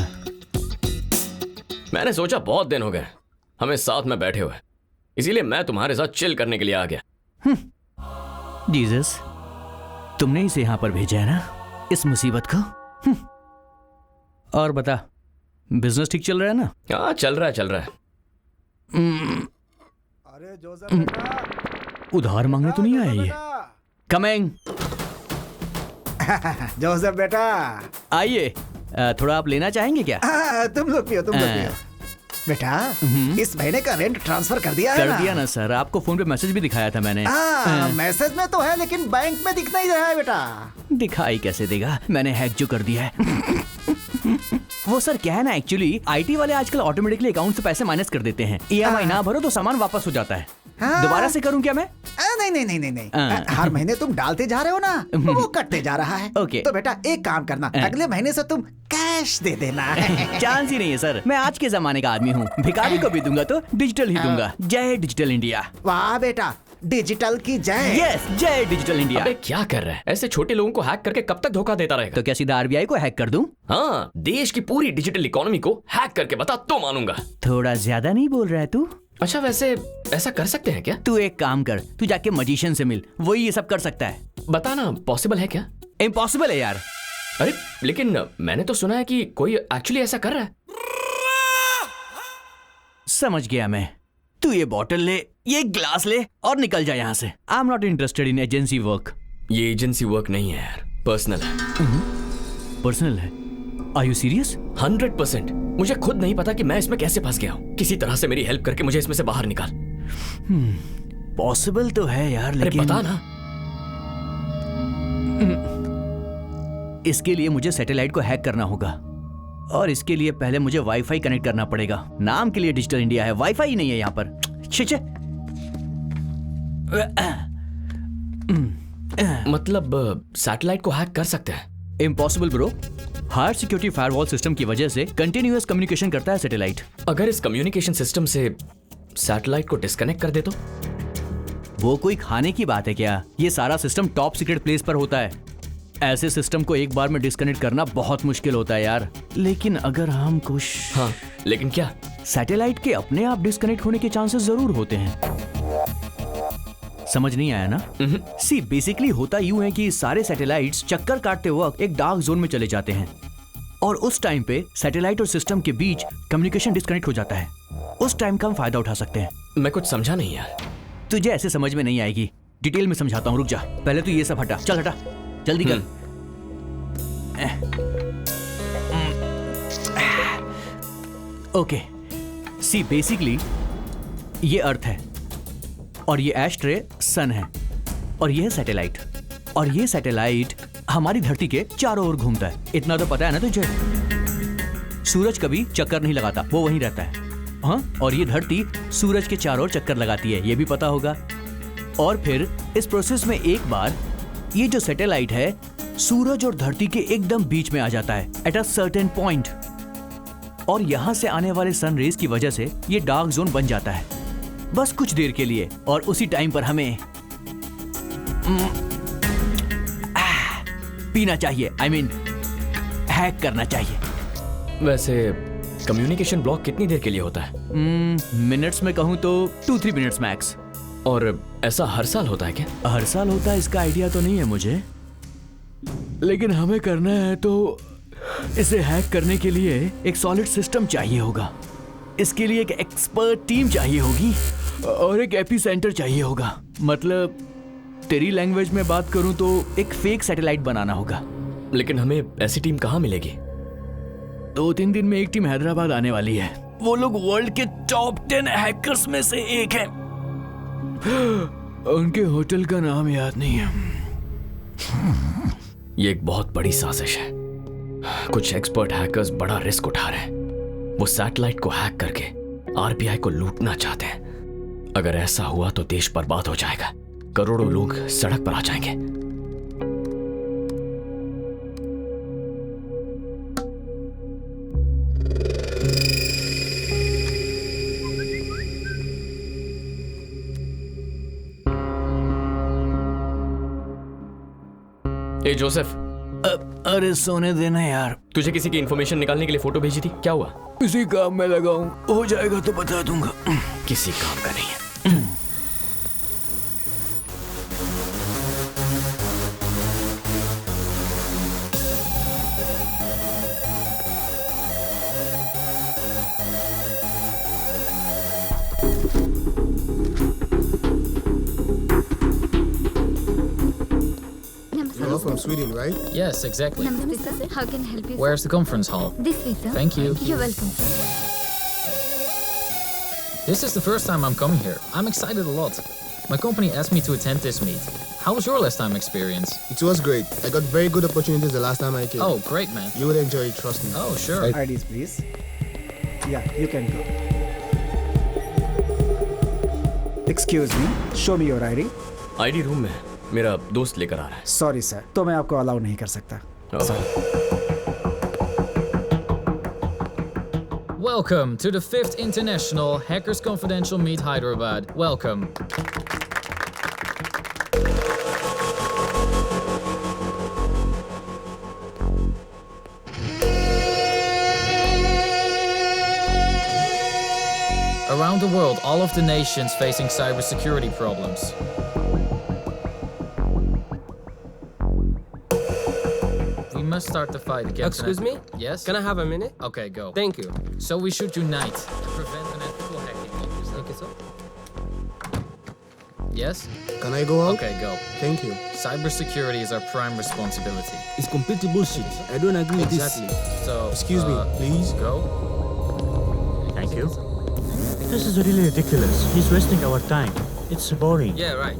मैंने सोचा बहुत दिन हो गए हमें साथ में बैठे हुए, इसीलिए मैं तुम्हारे साथ चिल करने के लिए आ गया। जीसस, तुमने इसे यहां पर भेजा है ना, इस मुसीबत को। और बता, बिजनेस ठीक चल रहा है ना? हाँ, चल रहा है। अरे जोसेफ बेटा, उधार मांगने तो नहीं आया ये? कमिंग। जोसेफ बेटा, आइए। थोड़ा आप लेना चाहेंगे क्या? तुम लोग पियो। बेटा इस महीने का रेंट ट्रांसफर कर दिया है कर दिया ना सर, आपको फोन पे मैसेज भी दिखाया था मैंने। मैसेज में तो है लेकिन बैंक में दिख नहीं रहा है बेटा। दिखाई कैसे देगा, मैंने हैक जो कर दिया है। वो सर क्या है ना, एक्चुअली आईटी वाले आजकल ऑटोमेटिकली अकाउंट से पैसे माइनस कर देते हैं। ईएमआई ना भरो तो सामान वापस हो जाता है। दोबारा से करूं क्या मैं? नहीं। हर महीने तुम डालते जा रहे हो ना, वो कटते जा रहा है। ओके। तो बेटा एक काम करना, अगले महीने से तुम कैश दे देना है। चांस ही नहीं है सर, मैं आज के जमाने का आदमी हूँ। भिखारी को भी दूंगा तो डिजिटल ही दूंगा। जय डिजिटल इंडिया। वाह बेटा, डिजिटल की जय। यस, जय डिजिटल इंडिया। अबे क्या कर रहा है? ऐसे छोटे लोगों को हैक करके कब तक धोखा देता रहेगा? तो क्या सीधा आरबीआई को हैक कर दूं? हाँ, देश की पूरी डिजिटल इकोनॉमी को हैक करके बता तो मानूंगा। थोड़ा ज्यादा नहीं बोल रहा है तू? अच्छा वैसे ऐसा कर सकते हैं क्या? तू एक काम कर, तू जाके मजिशियन से मिल, वही ये सब कर सकता है। बताना पॉसिबल है क्या? इम्पॉसिबल है यार। अरे लेकिन मैंने तो सुना है कि कोई एक्चुअली ऐसा कर रहा है। समझ गया मैं। तू ये बॉटल ले, ये ग्लास ले और निकल जा यहाँ से। I am not interested in agency work. ये एजेंसी वर्क नहीं है यार, पर्सनल है। पर्सनल है? Are you serious? 100%। मुझे खुद नहीं पता कि मैं इसमें कैसे फंस गया हूँ। किसी तरह से मेरी हेल्प करके मुझे इसमें से बाहर निकाल। पॉसिबल तो है यार, अरे लेकिन बता ना। इसके लिए मुझे सैटेलाइट को हैक करना होगा और इसके लिए पहले मुझे वाईफाई कनेक्ट करना पड़ेगा। नाम के लिए डिजिटल इंडिया है, वाईफाई नहीं है यहाँ पर। छे मतलब सैटेलाइट को हैक कर सकते हैं? Impossible bro. Higher security firewall system की वजह से कंटिन्यूअस कम्युनिकेशन करता है सैटेलाइट। अगर इस कम्युनिकेशन सिस्टम से सैटेलाइट को डिस्कनेक्ट कर दे तो? वो कोई खाने की बात है क्या? ये सारा सिस्टम टॉप सीक्रेट प्लेस पर होता है। ऐसे सिस्टम को एक बार में डिस्कनेक्ट करना बहुत मुश्किल होता है यार। लेकिन अगर हम कुछ... हाँ, लेकिन क्या? सैटेलाइट के अपने आप डिस्कनेक्ट होने के चांसेस जरूर होते हैं। समझ नहीं आया ना? सी बेसिकली होता यूं है कि सारे सैटेलाइट्स चक्कर काटते वक्त एक डार्क जोन में चले जाते हैं और उस टाइम पे सैटेलाइट और सिस्टम के बीच कम्युनिकेशन डिस्कनेक्ट हो जाता है। उस टाइम का हम फायदा उठा सकते हैं। मैं कुछ समझा नहीं यार। तुझे ऐसे समझ में नहीं आएगी, डिटेल में समझाता हूँ, रुक जा। पहले तो ये सब हटा, चल हटा, जल्दी कर। ओके, सी बेसिकली ये अर्थ है और ये एस्ट्रे सन है और ये है सैटेलाइट और ये सैटेलाइट हमारी धरती के चारों ओर घूमता है। इतना तो पता है ना तुझे? सूरज कभी चक्कर नहीं लगाता, वो वहीं रहता है। हाँ, और ये धरती सूरज के चारों ओर चक्कर लगाती है, ये भी पता होगा। और फिर इस प्रोसेस में एक बार ये जो सैटेलाइट है सूरज और धरती के एकदम बीच में आ जाता है एट अ सर्टेन पॉइंट और यहां से आने वाले सन रेज की वजह से ये डार्क जोन बन जाता है बस कुछ देर के लिए। और उसी टाइम पर हमें पीना चाहिए, आई मीन हैक करना चाहिए। वैसे कम्युनिकेशन ब्लॉक कितनी देर के लिए होता है? मिनट्स में कहूं तो 2-3 मिनट्स मैक्स। और ऐसा हर साल होता है क्या? हर साल होता है इसका आइडिया तो नहीं है मुझे, लेकिन हमें करना है तो इसे हैक करने के लिए एक सॉलिड सिस्टम चाहिए होगा। इसके लिए एक एक्सपर्ट टीम चाहिए होगी और एक एपी सेंटर चाहिए होगा। मतलब तेरी लैंग्वेज में बात करूं तो एक फेक सैटेलाइट बनाना होगा। लेकिन हमें ऐसी टीम कहाँ मिलेगी? 2-3 दिन में एक टीम हैदराबाद आने वाली है। वो लोग वर्ल्ड के टॉप 10 हैकर्स में से एक है। उनके होटल का नाम याद नहीं है। ये एक बहुत बड़ी साजिश है। कुछ एक्सपर्ट हैकर्स बड़ा रिस्क उठा रहे हैं। वो सैटेलाइट को हैक करके आरबीआई को लूटना चाहते हैं। अगर ऐसा हुआ तो देश बर्बाद हो जाएगा, करोड़ों लोग सड़क पर आ जाएंगे। ए जोसेफ, अरे सोने देना यार। तुझे किसी की इंफॉर्मेशन निकालने के लिए फोटो भेजी थी, क्या हुआ? इसी काम में लगा हूं, हो जाएगा तो बता दूंगा। किसी काम का नहीं है। You're from Sweden, right? Yes, exactly. Namaste, sir. How can I help you? Where's the conference hall? This way, sir. Thank you. You're welcome, sir. This is the first time I'm coming here. I'm excited a lot. My company asked me to attend this meet. How was your last time experience? It was great. I got very good opportunities the last time I came. Oh, great, man. You would enjoy it, trust me. Oh, sure. IDs, please. Yeah, you can go. Excuse me, show me your ID. ID room में मेरा दोस्त लेकर आ रहा है। Sorry sir, तो मैं आपको allow नहीं कर सकता. Sorry. Welcome to the 5th International Hackers Confidential Meet Hyderabad. Welcome. Around the world, all of the nations facing cybersecurity problems. We must start the fight against. Excuse me? Yes? Can I have a minute? Okay, go. Thank you. So we should unite and prevent unethical hacking. Thank you, sir. Yes? Can I go out? Okay, go. Thank you. Cybersecurity is our prime responsibility. It's completely bullshit. I don't agree with this. Exactly. So, Excuse me, please. Go. Thank you. This is really ridiculous. He's wasting our time. It's boring. Yeah, right.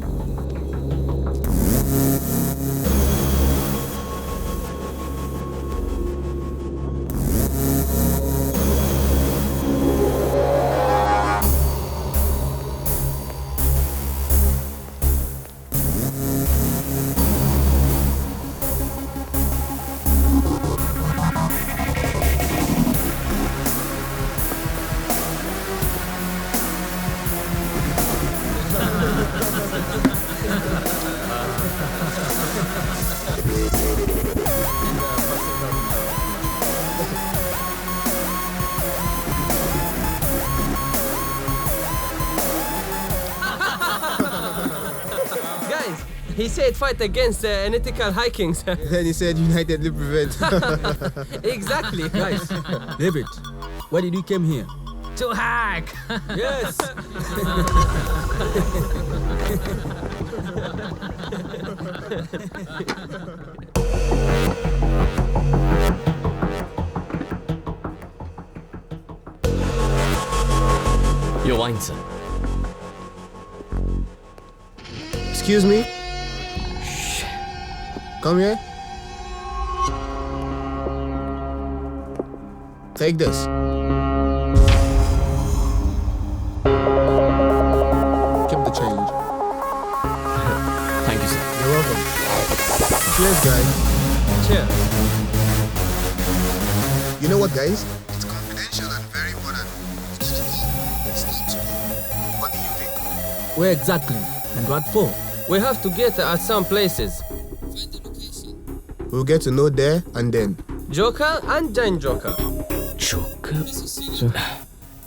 Guys, he said fight against unethical hacking. Then he said United will prevent. Exactly, guys. David, why did you come here? To hack! Yes. Your wine, sir. Excuse me? Come here. Take this. Keep the change. Thank you, sir. You're welcome. Cheers, guys. Cheers. You know what, guys? It's confidential and very important. It's not too. What do you think? Where exactly? And what for? We have to get at some places. We'll get to know there and then. Joker and Giant Joker. Joker?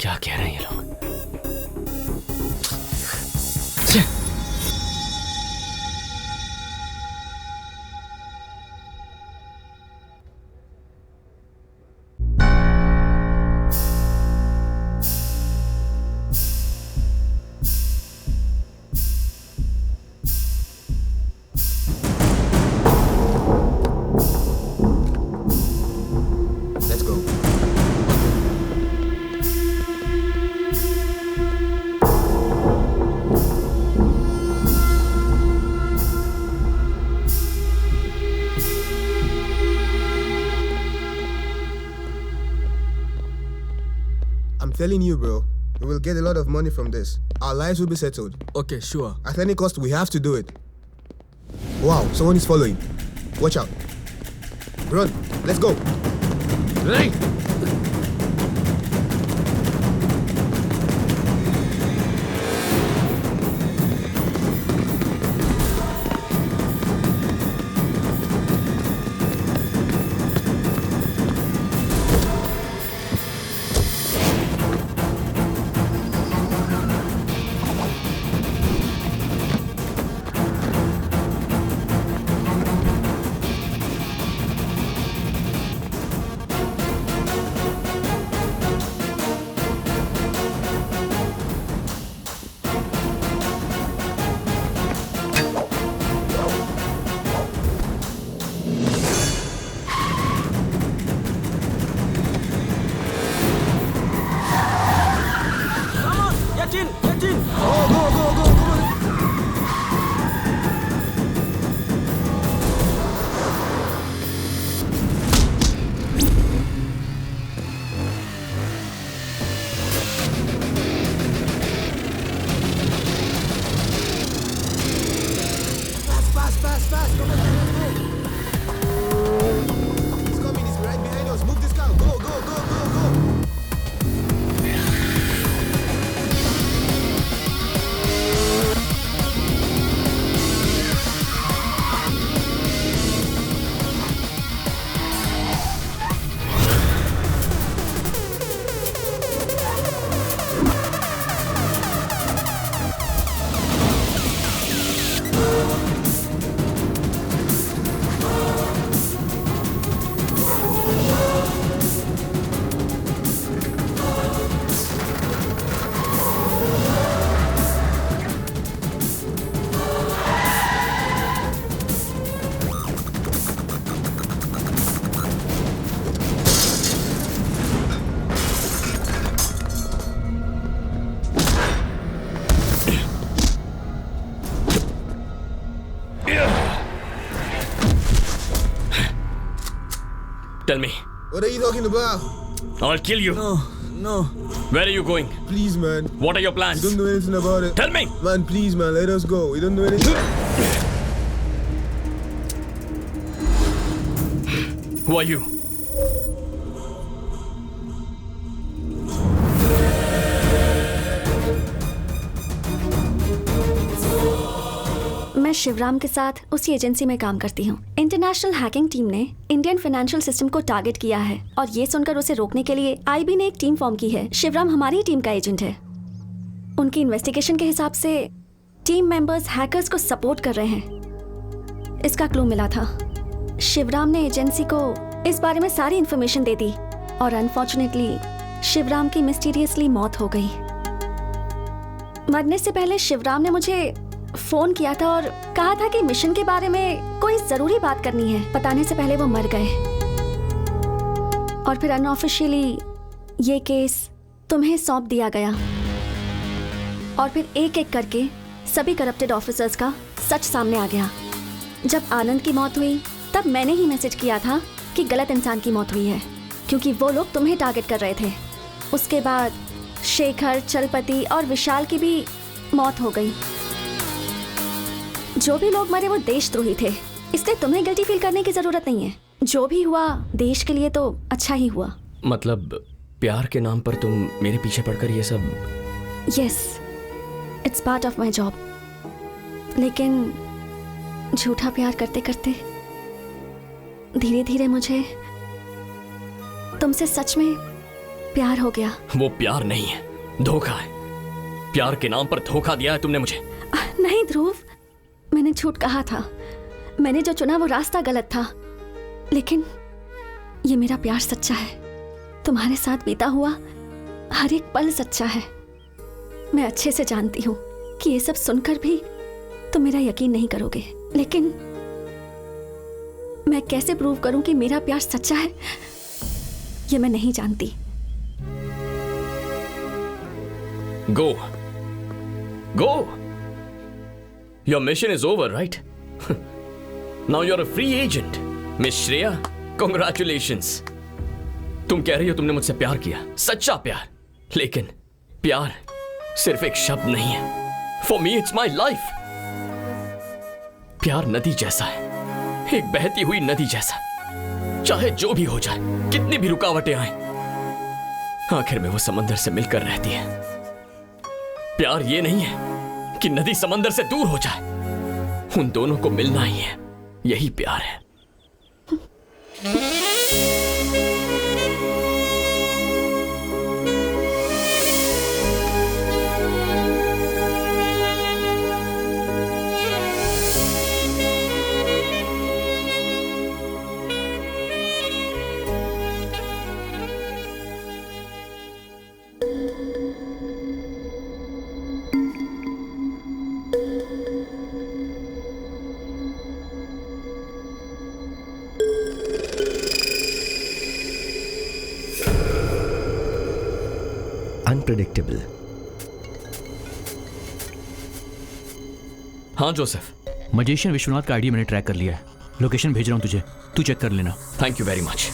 क्या कह रहे हैं ये लोग? Let's go. I'm telling you, bro, we will get a lot of money from this. Our lives will be settled. Okay, sure. At any cost, we have to do it. Wow, someone is following. Watch out. Run, let's go. Hey! Tell me. What are you talking about? I'll kill you. No. Where are you going? Please, man. What are your plans? We don't know anything about it. Tell me. Man, please, man, let us go. We don't know anything. Who are you? मैं शिवराम के साथ उसी agency में काम करती हूँ। International hacking team ने Indian financial system को टारगेट किया है और ये सुनकर उसे रोकने के लिए आईबी ने एक टीम फॉर्म की है। शिवराम हमारी टीम का एजेंट है। उनकी इन्वेस्टिगेशन के हिसाब से टीम मेंबर्स हैकर्स को सपोर्ट कर रहे हैं। इसका क्लू मिला था। शिवराम ने एजेंसी को इस बारे में सारी इन्फॉर्मेशन दे दी और अनफॉर्चुनेटली शिवराम की मिस्टीरियसली मौत हो गई। मरने से पहले शिवराम ने मुझे फोन किया था और कहा था कि मिशन के बारे में कोई जरूरी बात करनी है। बताने से पहले वो मर गए और फिर अनऑफिशियली ये केस तुम्हें सौंप दिया गया और फिर एक एक करके सभी करप्टेड ऑफिसर्स का सच सामने आ गया। जब आनंद की मौत हुई तब मैंने ही मैसेज किया था कि गलत इंसान की मौत हुई है क्योंकि वो लोग तुम्हें टारगेट कर रहे थे। उसके बाद शेखर, चलपति और विशाल की भी मौत हो गई। जो भी लोग मरे वो देशद्रोही थे, इसलिए तुम्हें गिल्टी फील करने की जरूरत नहीं है। जो भी हुआ देश के लिए तो अच्छा ही हुआ। मतलब प्यार के नाम पर तुम मेरे पीछे पड़कर ये सब? Yes, it's part of my job. लेकिन झूठा प्यार करते करते धीरे धीरे मुझे तुमसे सच में प्यार हो गया। वो प्यार नहीं है, धोखा है। प्यार के नाम पर धोखा दिया है तुमने मुझे। नहीं ध्रुव, मैंने झूठ कहा था। मैंने जो चुना वो रास्ता गलत था, लेकिन ये मेरा प्यार सच्चा है। तुम्हारे साथ बीता हुआ हर एक पल सच्चा है। मैं अच्छे से जानती हूँ कि ये सब सुनकर भी तुम मेरा यकीन नहीं करोगे, लेकिन मैं कैसे प्रूव करूं कि मेरा प्यार सच्चा है ये मैं नहीं जानती। Go. Your mission is over, right? Now you're a free agent. Miss Shreya, congratulations. तुम कह रही हो तुमने मुझसे प्यार किया, सच्चा प्यार। लेकिन प्यार सिर्फ एक शब्द नहीं है। For me, it's my life. प्यार नदी जैसा है, एक बहती हुई नदी जैसा। चाहे जो भी हो जाए, कितनी भी रुकावटें आए, आखिर में वो समंदर से मिलकर रहती है। प्यार ये नहीं है कि नदी समंदर से दूर हो जाए, उन दोनों को मिलना ही है, यही प्यार है। अनप्रेडिक्टेबल। हाँ जोसेफ, मजिशियन विश्वनाथ का आईडी मैंने ट्रैक कर लिया है। लोकेशन भेज रहा हूं तुझे, तू चेक कर लेना। Thank you very much.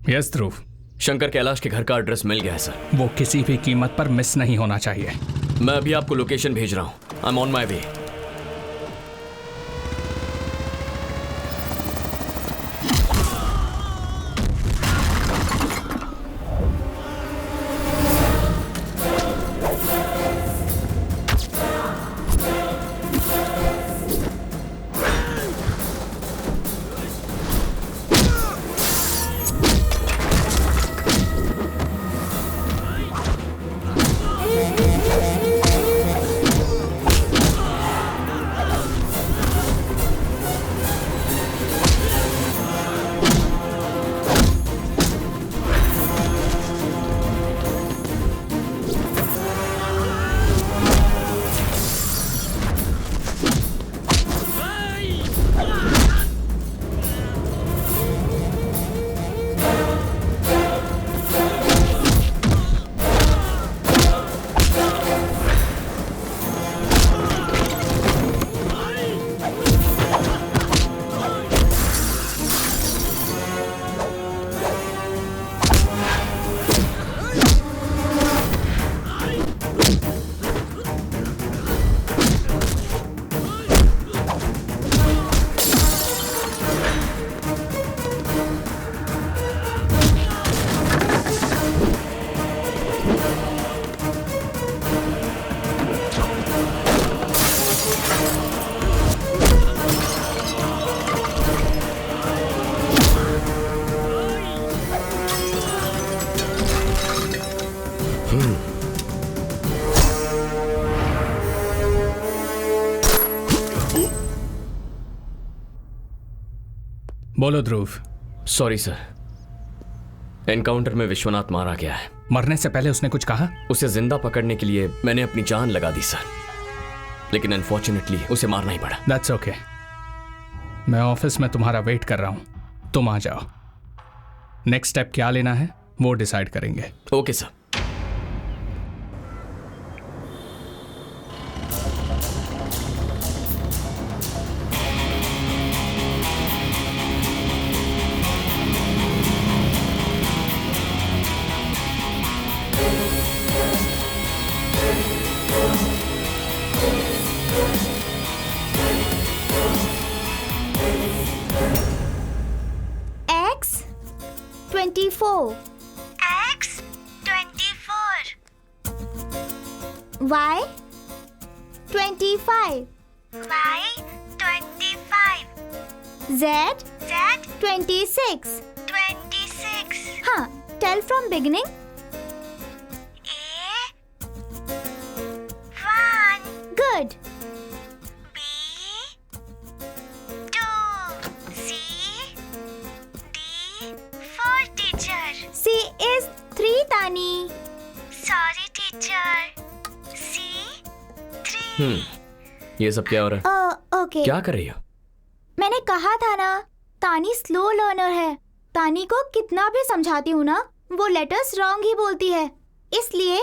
Yes Dhruv, Shankar Kailash के घर का एड्रेस मिल गया है सर। वो किसी भी कीमत पर मिस नहीं होना चाहिए। मैं अभी आपको लोकेशन भेज रहा हूं। आई एम ऑन माई वे। बोलो ध्रुव। सॉरी सर, एनकाउंटर में विश्वनाथ मारा गया है। मरने से पहले उसने कुछ कहा? उसे जिंदा पकड़ने के लिए मैंने अपनी जान लगा दी सर, लेकिन अनफॉर्चुनेटली उसे मारना ही पड़ा। That's okay. मैं ऑफिस में तुम्हारा वेट कर रहा हूं, तुम आ जाओ। नेक्स्ट स्टेप क्या लेना है वो डिसाइड करेंगे। Okay sir. X24 X24 Y25 Y25 Z26 हाँ, tell from beginning. A1 Good. B2 C D4 teacher. C is 3 Tani. Sorry teacher. C3 ये सब क्या हो रहा है? Okay. क्या कर रही हो? मैंने कहा था ना, तानी स्लो लर्नर है। तानी को कितना भी समझाती हूँ ना, वो लेटर्स रॉन्ग ही बोलती है। इसलिए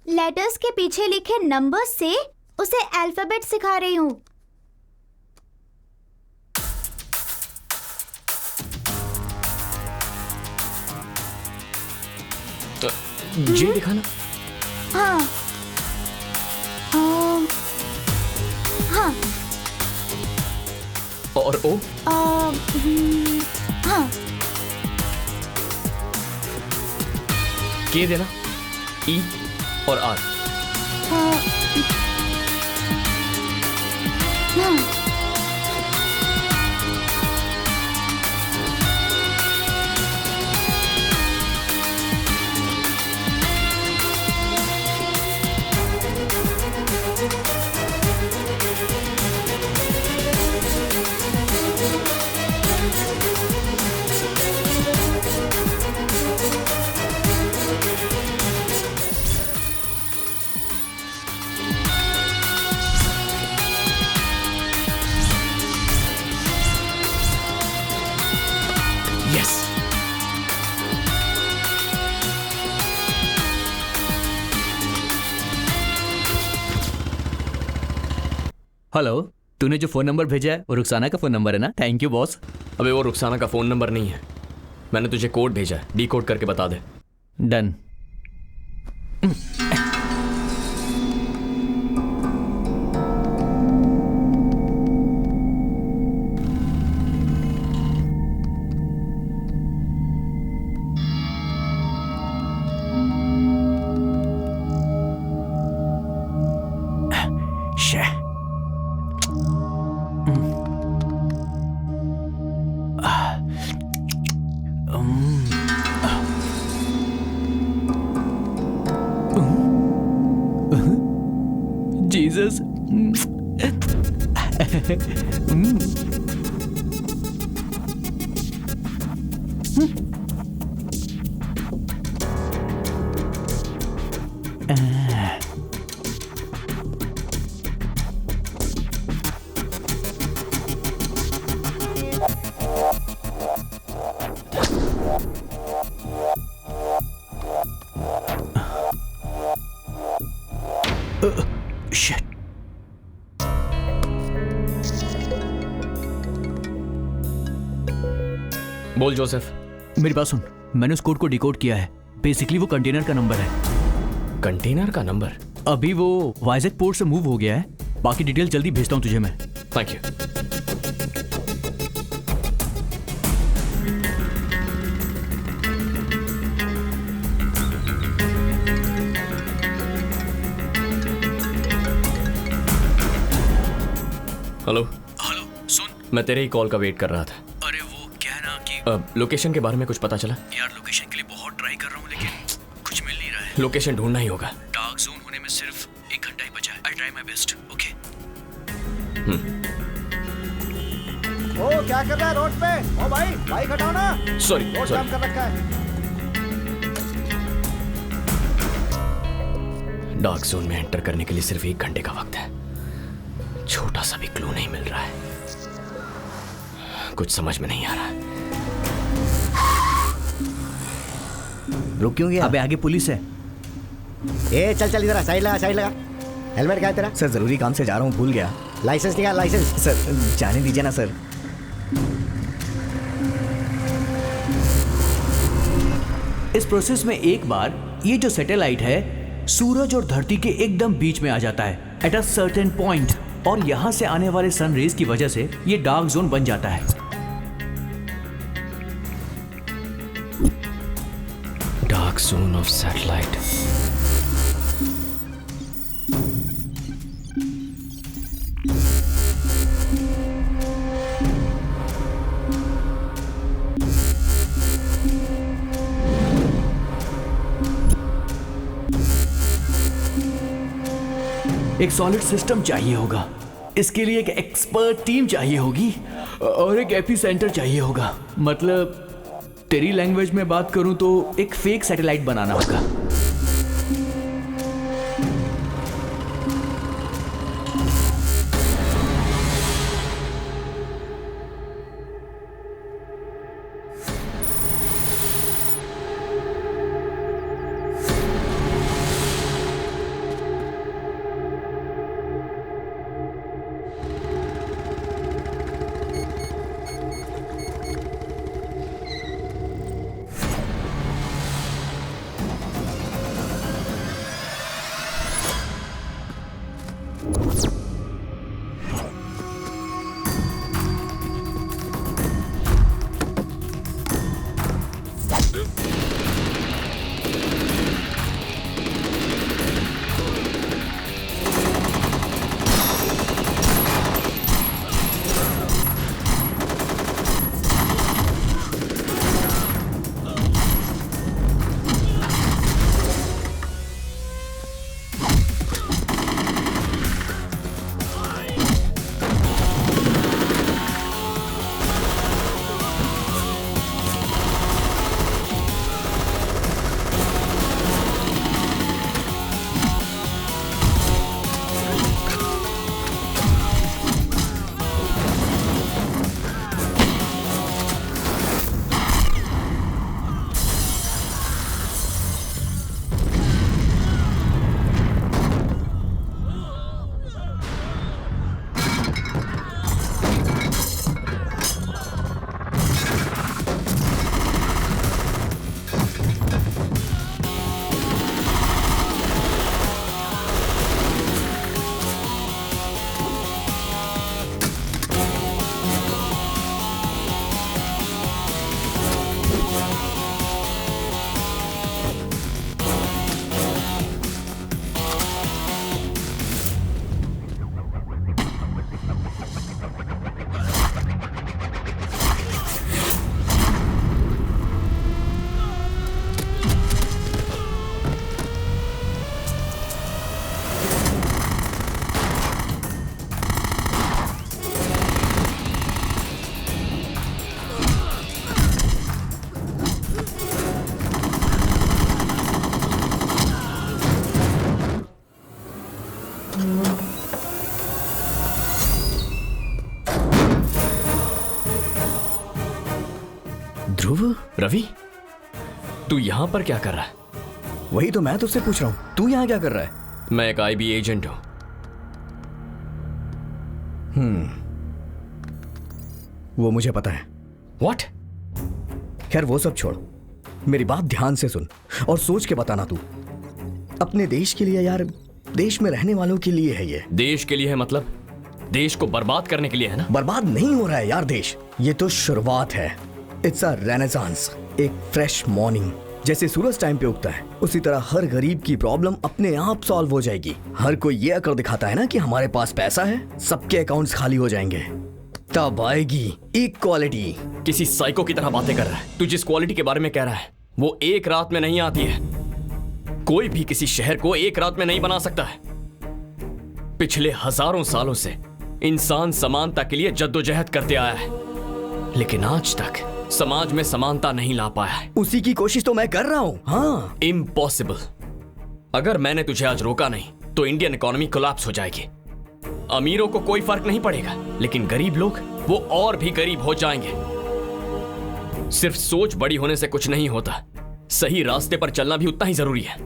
लेटर्स के पीछे लिखे नंबर्स से उसे अल्फाबेट सिखा रही हूँ। जी दिखाना। हाँ हाँ और ओ? हाँ के देना। ई और आर। हाँ हेलो, तूने जो फोन नंबर भेजा है वो रुखसाना का फोन नंबर है ना? Thank you boss. अबे वो रुखसाना का फोन नंबर नहीं है, मैंने तुझे कोड भेजा है, डीकोड करके बता दे। डन। Jesus. Shit. बोल जोसेफ। मेरी बात सुन, मैंने उस कोड को डिकोड किया है। बेसिकली वो कंटेनर का नंबर है। कंटेनर का नंबर? अभी वो वाइजैक पोर्ट से मूव हो गया है। बाकी डिटेल जल्दी भेजता हूँ तुझे मैं। Thank you. हेलो हेलो, सुन, मैं तेरे ही कॉल का वेट कर रहा था। अरे वो क्या है ना कि लोकेशन के बारे में कुछ पता चला? यार लोकेशन के लिए बहुत ट्राई कर रहा हूँ लेकिन कुछ मिल नहीं रहा है। लोकेशन ढूंढना ही होगा। डार्क जोन होने में सिर्फ 1 घंटा ही बचा है। I try my best. Okay. ओ क्या कर रहा है रोड पे? ओ भाई बाइक हटाओ ना। सॉरी रोड जाम कर रखा है। डार्क जोन में एंटर करने के लिए सिर्फ 1 घंटे का वक्त है। छोटा सा भी क्लू नहीं मिल रहा है। कुछ समझ में नहीं आ रहा। रुक क्यों गया? अबे आगे पुलिस है। ए चल चल इधर साइड लगा। हेलमेट क्या है तेरा? सर जरूरी काम से जा रहा हूँ, भूल गया। लाइसेंस निकाल लाइसेंस। सर जाने दीजिए ना सर। इस प्रोसेस में एक बार ये जो सैटेलाइट है सूरज और धरती के एकदम बीच में आ जाता है एट अ सर्टेन पॉइंट, और यहां से आने वाले सन रेज की वजह से ये डार्क जोन बन जाता है। Dark zone of satellite. एक सॉलिड सिस्टम चाहिए होगा, इसके लिए एक एक्सपर्ट टीम चाहिए होगी और एक एपी सेंटर चाहिए होगा। मतलब तेरी लैंग्वेज में बात करूं तो एक फेक सैटेलाइट बनाना होगा। ध्रुव, रवि, तू यहां पर क्या कर रहा है? वही तो मैं तुझसे पूछ रहा हूं, तू यहां क्या कर रहा है? मैं एक आईबी एजेंट हूं। वो मुझे पता है। What? खैर वो सब छोड़, मेरी बात ध्यान से सुन और सोच के बताना। तू अपने देश के लिए यार, देश में रहने वालों के लिए है ये। देश के लिए है मतलब देश को बर्बाद करने के लिए है ना? बर्बाद नहीं हो रहा है यार देश, ये तो शुरुआत है। इट्स अ रेनेसांस, एक फ्रेश मॉर्निंग। जैसे सूरज टाइम पे उगता है उसी तरह हर गरीब की प्रॉब्लम अपने आप सॉल्व हो जाएगी। हर कोई ये अकड़ दिखाता है ना कि हमारे पास पैसा है, सबके अकाउंट्स खाली हो जाएंगे, तब आएगी इक्वालिटी। किसी साइको की तरह बातें कर रहा है। तू जिस क्वालिटी के बारे में कह रहा है वो एक रात में नहीं आती है। कोई भी किसी शहर को एक रात में नहीं बना सकता है। पिछले हजारों सालों से इंसान समानता के लिए जद्दोजहद करते आया है। लेकिन आज तक समाज में समानता नहीं ला पाया है। उसी की कोशिश तो मैं कर रहा हूं। हाँ, इम्पॉसिबल। अगर मैंने तुझे आज रोका नहीं तो इंडियन इकोनॉमी कोलैप्स हो जाएगी। अमीरों को कोई फर्क नहीं पड़ेगा, लेकिन गरीब लोग वो और भी गरीब हो जाएंगे। सिर्फ सोच बड़ी होने से कुछ नहीं होता, सही रास्ते पर चलना भी उतना ही जरूरी है।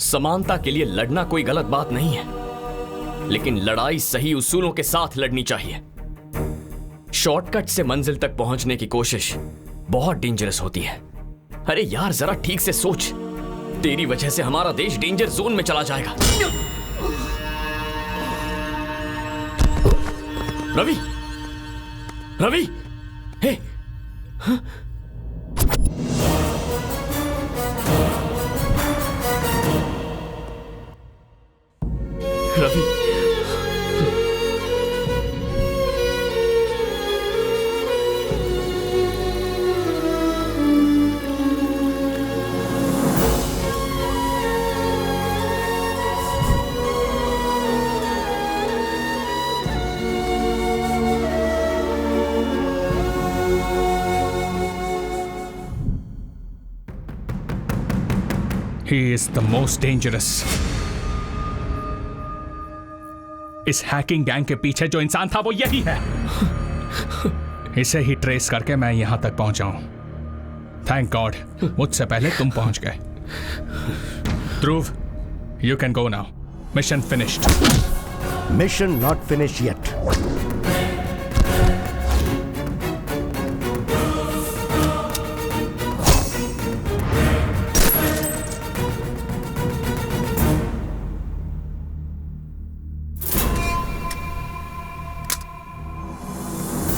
समानता के लिए लड़ना कोई गलत बात नहीं है, लेकिन लड़ाई सही उसूलों के साथ लड़नी चाहिए। शॉर्टकट से मंजिल तक पहुंचने की कोशिश बहुत डेंजरस होती है। अरे यार, जरा ठीक से सोच, तेरी वजह से हमारा देश डेंजर जोन में चला जाएगा। रवि, रवि, हे, हाँ? Ravi, He is the most dangerous. इस हैकिंग गैंग के पीछे जो इंसान था वो यही है। इसे ही ट्रेस करके मैं यहां तक पहुंचा हूं। थैंक गॉड मुझसे पहले तुम पहुंच गए। Dhruv, you can go now. Mission finished. Mission not finished yet.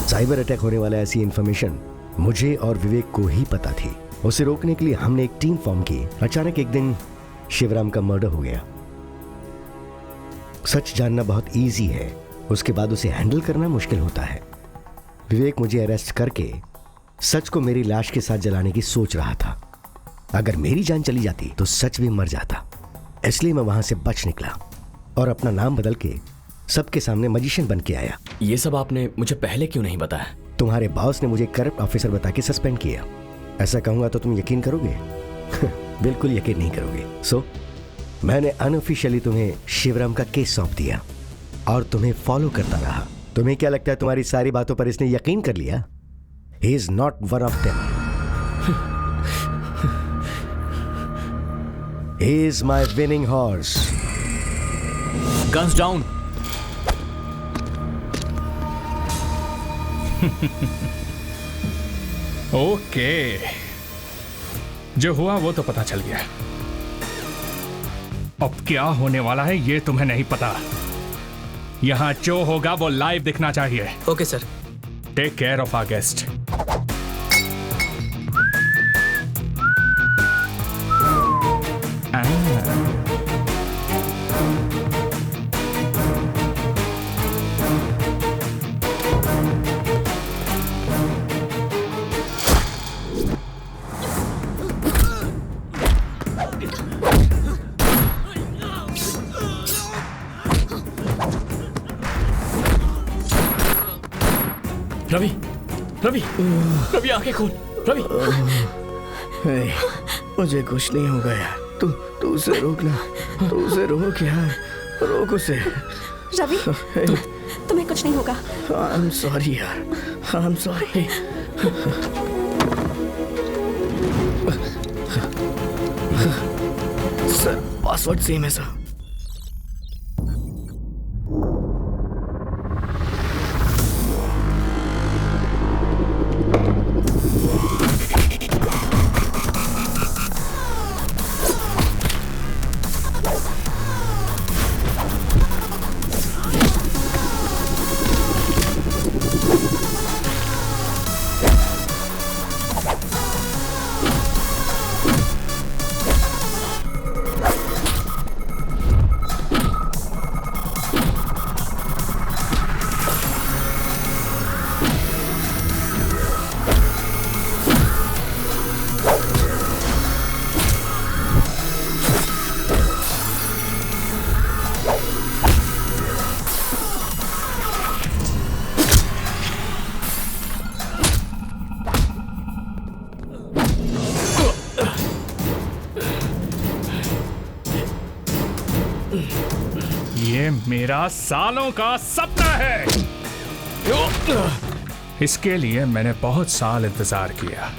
Cyber attack होने वाला ऐसी इंफॉर्मेशन मुझे और विवेक को ही पता थी। उसे रोकने के लिए हमने एक टीम फॉर्म की। अचानक एक दिन शिवराम का मर्डर हो गया। सच जानना बहुत इजी है, उसके बाद उसे हैंडल करना मुश्किल होता है। विवेक मुझे अरेस्ट करके सच को मेरी लाश के साथ जलाने की सोच रहा था। अगर मेरी जान चली जाती तो सच भी मर जाता। इसलिए मैं वहां से बच निकला और अपना नाम बदल के सबके सामने मजिशियन बन के आया। ये सब आपने मुझे पहले क्यों नहीं बताया? तुम्हारे बॉस ने मुझे करप्ट ऑफिसर बता के सस्पेंड किया। ऐसा कहूंगा तो तुम यकीन करोगे? बिल्कुल यकीन नहीं करोगे। सो मैंने अनऑफिशियली तुम्हें शिवराम का केस सौंप दिया और तुम्हें फॉलो करता रहा। तुम्हें क्या लगता है तुम्हारी सारी बातों पर इसने यकीन कर लिया? He is not one of them. He is my winning horse. Guns down. Okay, जो हुआ वो तो पता चल गया। अब क्या होने वाला है ये तुम्हें नहीं पता। यहां जो होगा वो लाइव दिखना चाहिए। Okay sir. Take care of our guest. Ravi, Ravi, Ravi आंखें खोल। रवि, मुझे कुछ नहीं होगा यार। तू उसे रोकना, तू उसे रोक यार, रोक उसे। रवि, तुम्हें कुछ नहीं होगा। आई एम सॉरी यार, I am sorry. Sir, password same है सर। ये मेरा सालों का सपना है। इसके लिए मैंने बहुत साल इंतजार किया।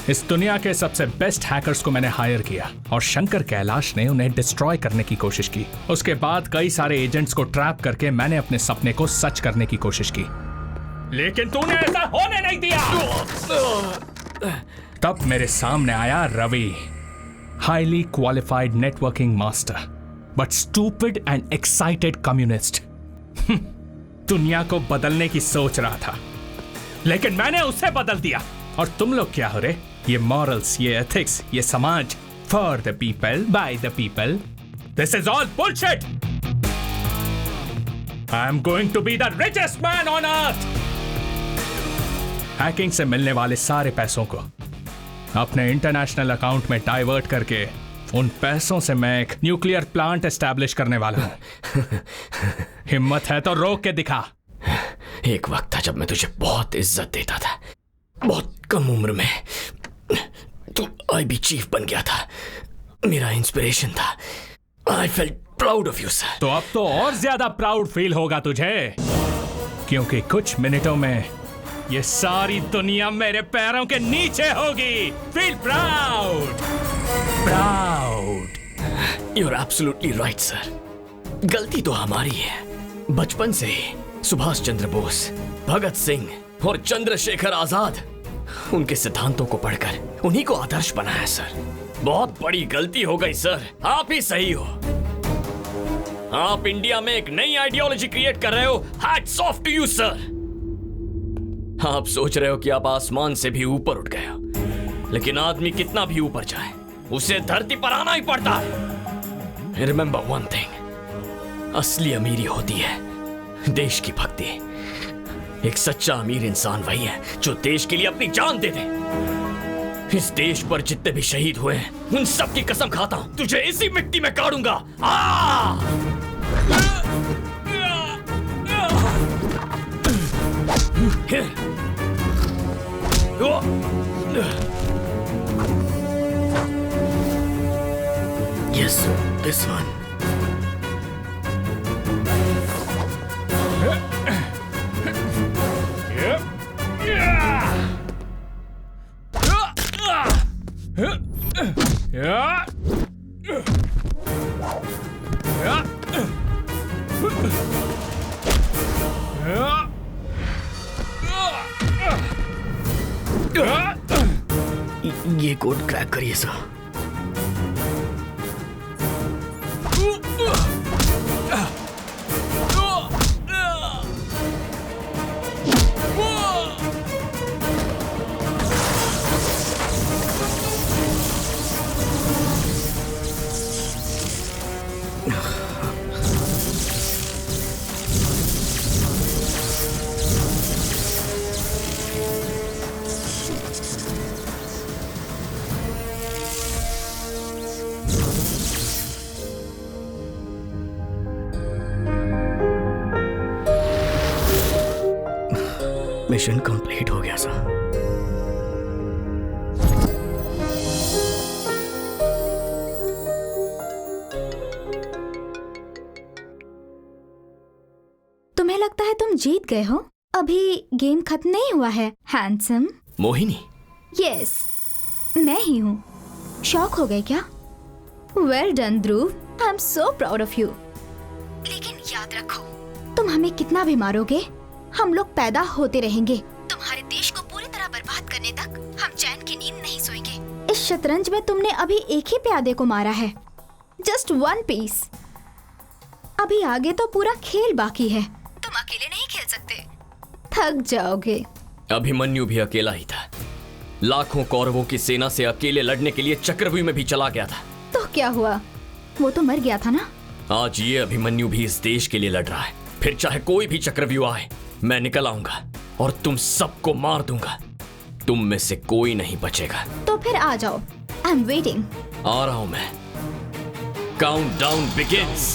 इस दुनिया के सबसे बेस्ट हैकर्स को मैंने हायर किया और शंकर कैलाश ने उन्हें डिस्ट्रॉय करने की कोशिश की। उसके बाद कई सारे एजेंट्स को ट्रैप करके मैंने अपने सपने को सच करने की कोशिश की, लेकिन तूने ऐसा होने नहीं दिया। तब मेरे सामने आया Ravi, highly qualified networking master but stupid and excited communist. दुनिया को बदलने की सोच रहा था, लेकिन मैंने उसे बदल दिया। और तुम लोग क्या हो रहे? ये मॉरल्स, ये एथिक्स, ये समाज, for the people by the people, this is all bullshit. I am going to be the richest man on earth. Hacking से मिलने वाले सारे पैसों को अपने इंटरनेशनल अकाउंट में डाइवर्ट करके उन पैसों से मैं एक न्यूक्लियर प्लांट एस्टैब्लिश करने वाला हूं। हिम्मत है तो रोक के दिखा। एक वक्त था जब मैं तुझे बहुत इज्जत देता था, बहुत कम उम्र में तू आईबी चीफ बन गया था, मेरा इंस्पिरेशन था। I felt proud of you sir. तो अब तो और ज्यादा प्राउड फील होगा तुझे, क्योंकि कुछ मिनटों में ये सारी दुनिया मेरे पैरों के नीचे होगी। Feel proud, proud. You are absolutely right sir. गलती तो हमारी है। बचपन से ही सुभाष चंद्र बोस, भगत सिंह और चंद्रशेखर आजाद, उनके सिद्धांतों को पढ़कर उन्हीं को आदर्श बनाया सर। बहुत बड़ी गलती हो गई सर। आप ही सही हो। आप इंडिया में एक नई आइडियोलॉजी क्रिएट कर रहे हो। Hats off to you sir. आप सोच रहे हो कि आप आसमान से भी ऊपर उठ गए हो, लेकिन आदमी कितना भी ऊपर जाए उसे धरती पर आना ही पड़ता है। रिमेंबर वन थिंग, असली अमीरी होती है देश की भक्ति। एक सच्चा अमीर इंसान वही है जो देश के लिए अपनी जान दे दे। इस देश पर जितने भी शहीद हुए हैं उन सब की कसम खाता हूं तुझे इसी मिट्टी में गाड़ूंगा। Yes, this one. ये कोड क्रैक करिए सर। मिशन कंप्लीट हो गया सर। तुम्हें लगता है तुम जीत गए हो? अभी गेम खत्म नहीं हुआ है हैंडसम। मोहिनी? यस, मैं ही हूँ। शॉक हो गए क्या? Well done Dhruv, I am so proud of you. लेकिन याद रखो, तुम हमें कितना भी मारोगे हम लोग पैदा होते रहेंगे। तुम्हारे देश को पूरी तरह बर्बाद करने तक हम चैन की नींद नहीं सोएंगे। इस शतरंज में तुमने अभी एक ही प्यादे को मारा है, जस्ट वन पीस। अभी आगे तो पूरा खेल बाकी है। तुम अकेले नहीं खेल सकते, थक जाओगे। अभिमन्यु भी अकेला ही था। लाखों कौरवों की सेना से अकेले लड़ने के लिए चक्रव्यूह में भी चला गया था। तो क्या हुआ? वो तो मर गया था ना। आज ये अभिमन्यु भी इस देश के लिए लड़ रहा है। फिर चाहे कोई भी चक्रव्यूह आए, मैं निकल आऊंगा और तुम सबको मार दूंगा। तुम में से कोई नहीं बचेगा। तो फिर आ जाओ, आई एम वेटिंग। आ रहा हूं मैं। Countdown begins.